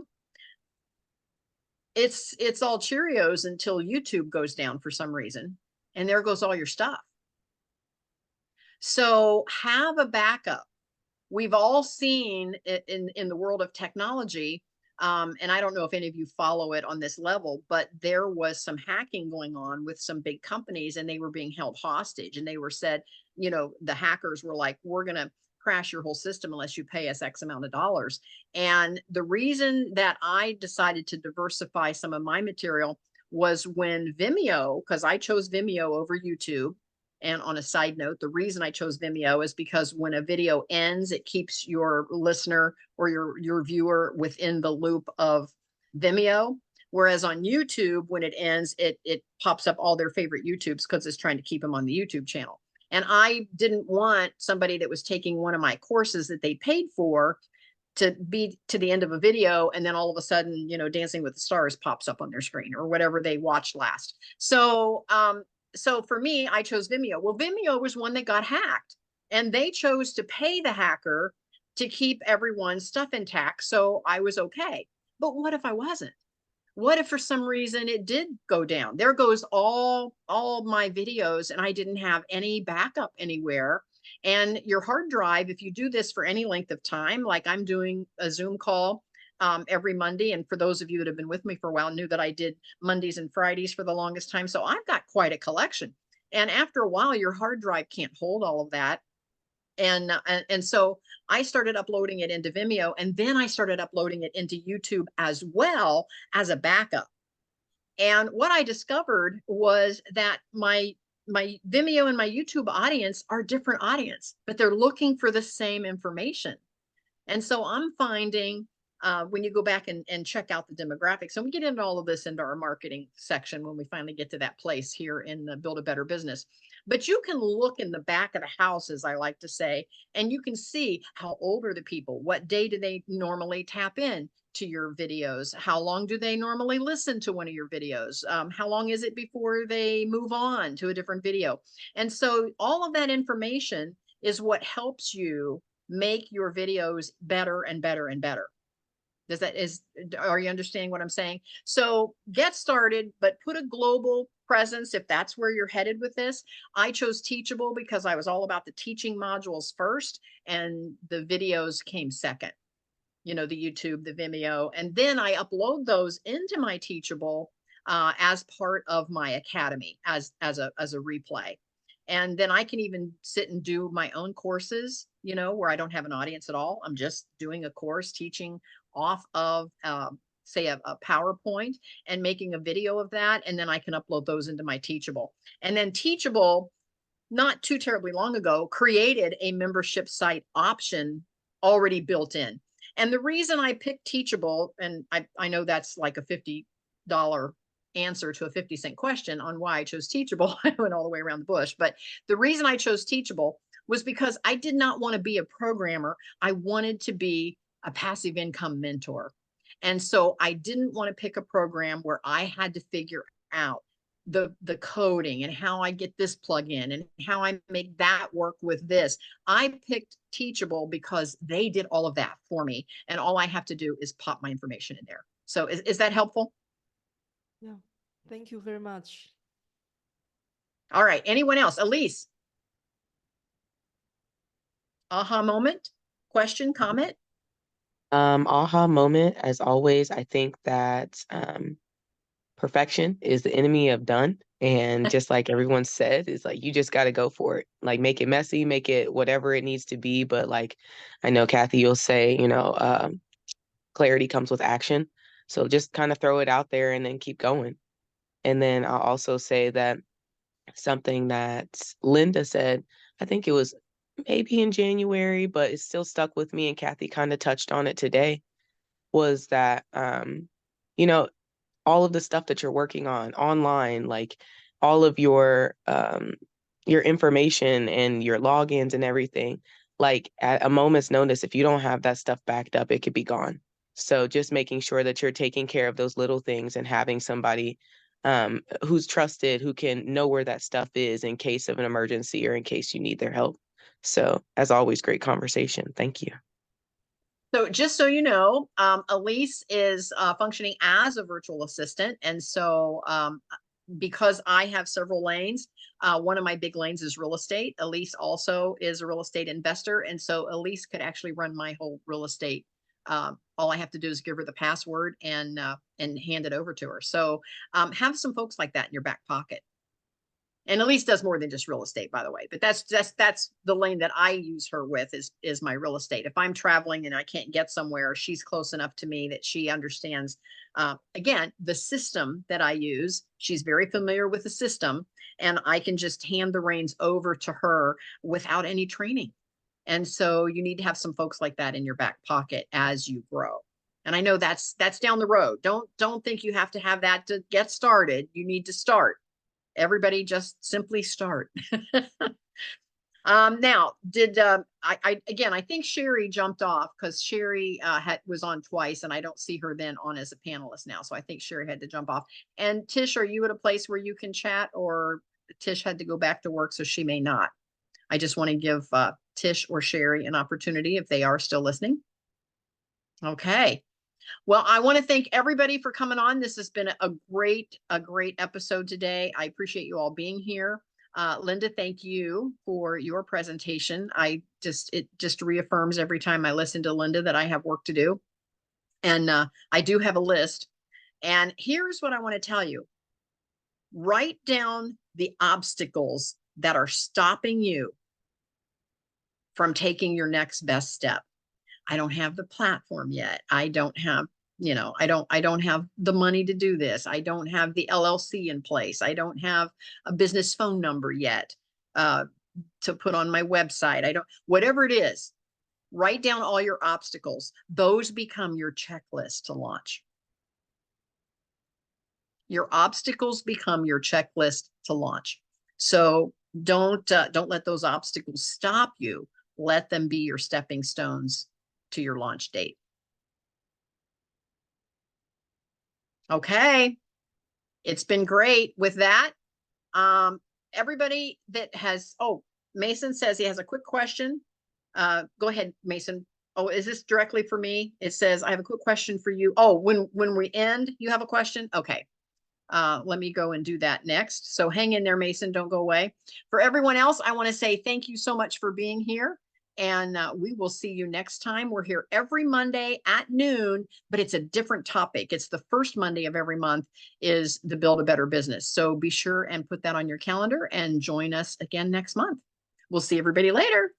it's all Cheerios until YouTube goes down for some reason, and there goes all your stuff. So have a backup. We've all seen it in the world of technology, and I don't know if any of you follow it on this level, but there was some hacking going on with some big companies, and they were being held hostage, and they were said, the hackers were like, we're going to crash your whole system unless you pay us X amount of dollars. And the reason that I decided to diversify some of my material was when Vimeo, because I chose Vimeo over YouTube. And on a side note, the reason I chose Vimeo is because when a video ends, it keeps your listener or your viewer within the loop of Vimeo. Whereas on YouTube, when it ends, it pops up all their favorite YouTubes because it's trying to keep them on the YouTube channel. And I didn't want somebody that was taking one of my courses that they paid for to be to the end of a video, and then all of a sudden, Dancing with the Stars pops up on their screen or whatever they watched last. So for me, I chose Vimeo. Well, Vimeo was one that got hacked, and they chose to pay the hacker to keep everyone's stuff intact. So I was okay. But what if I wasn't? What if for some reason it did go down? There goes all my videos, and I didn't have any backup anywhere. And your hard drive, if you do this for any length of time, like I'm doing a Zoom call every Monday. And for those of you that have been with me for a while, knew that I did Mondays and Fridays for the longest time. So I've got quite a collection. And after a while, your hard drive can't hold all of that. And so I started uploading it into Vimeo, and then I started uploading it into YouTube as well as a backup. And what I discovered was that my Vimeo and my YouTube audience are different audience, but they're looking for the same information. And so I'm finding when you go back and check out the demographics, and we get into all of this into our marketing section when we finally get to that place here in the Build a Better Business. But you can look in the back of the house, as I like to say, and you can see how old are the people, what day do they normally tap in to your videos, how long do they normally listen to one of your videos, how long is it before they move on to a different video. And so all of that information is what helps you make your videos better and better and better. Are you understanding what I'm saying? So get started, but put a global presence if that's where you're headed with this. I chose Teachable because I was all about the teaching modules first, and the videos came second. You know, the YouTube, the Vimeo, and then I upload those into my Teachable as part of my academy as a replay. And then I can even sit and do my own courses, you know, where I don't have an audience at all. I'm just doing a course teaching off of, say, a PowerPoint and making a video of that. And then I can upload those into my Teachable. And then Teachable, not too terribly long ago, created a membership site option already built in. And the reason I picked Teachable, and I know that's like a $50 answer to a 50-cent question on why I chose Teachable. I went all the way around the bush, but the reason I chose Teachable was because I did not want to be a programmer. I wanted to be a passive income mentor. And so I didn't want to pick a program where I had to figure out the coding and how I get this plug in and how I make that work with this. I picked Teachable because they did all of that for me. And all I have to do is pop my information in there. So is that helpful? Yeah, thank you very much. All right, anyone else? Elise? Aha moment, question, comment? Aha moment, as always, I think that perfection is the enemy of done. And just like everyone said, it's like, you just got to go for it. Like, make it messy, make it whatever it needs to be. But like, I know, Kathy, you'll say, you know, clarity comes with action. So just kind of throw it out there and then keep going. And then I'll also say that something that Linda said, I think it was maybe in January, but it still stuck with me, and Kathy kind of touched on it today, was that, you know, all of the stuff that you're working on online, like all of your information and your logins and everything, like at a moment's notice, if you don't have that stuff backed up, it could be gone. So just making sure that you're taking care of those little things and having somebody who's trusted, who can know where that stuff is in case of an emergency or in case you need their help. So as always, great conversation. Thank you. So just so you know, Elise is functioning as a virtual assistant. And so because I have several lanes, one of my big lanes is real estate. Elise also is a real estate investor. And so Elise could actually run my whole real estate. All I have to do is give her the password and hand it over to her. So have some folks like that in your back pocket. And Elise does more than just real estate, by the way, but that's the lane that I use her with is my real estate. If I'm traveling and I can't get somewhere, she's close enough to me that she understands, again, the system that I use. She's very familiar with the system, and I can just hand the reins over to her without any training. And so you need to have some folks like that in your back pocket as you grow. And I know that's down the road. Don't think you have to have that to get started. You need to start. Everybody just simply start. Now, did I think Cheri jumped off because Cheri was on twice, and I don't see her then on as a panelist now. So I think Cheri had to jump off. And Tish, are you at a place where you can chat, or Tish had to go back to work, so she may not? I just want to give Tish or Cheri an opportunity if they are still listening. Okay. Well, I want to thank everybody for coming on. This has been a great episode today. I appreciate you all being here. Linda, thank you for your presentation. It just reaffirms every time I listen to Linda that I have work to do. And I do have a list. And here's what I want to tell you. Write down the obstacles that are stopping you from taking your next best step. I don't have the platform yet. I don't have, you know, I don't have the money to do this. I don't have the LLC in place. I don't have a business phone number yet to put on my website. I don't, whatever it is, write down all your obstacles. Those become your checklist to launch. Your obstacles become your checklist to launch. So don't let those obstacles stop you. Let them be your stepping stones to your launch date. Okay. It's been great with that. Everybody that has, oh, Mason says he has a quick question. Go ahead, Mason. Oh, is this directly for me? It says, I have a quick question for you. Oh, when we end, you have a question? Okay. Let me go and do that next. So hang in there, Mason, don't go away. For everyone else, I want to say thank you so much for being here. And we will see you next time. We're here every Monday at noon, but it's a different topic. It's the first Monday of every month is the Build a Better Business. So be sure and put that on your calendar and join us again next month. We'll see everybody later.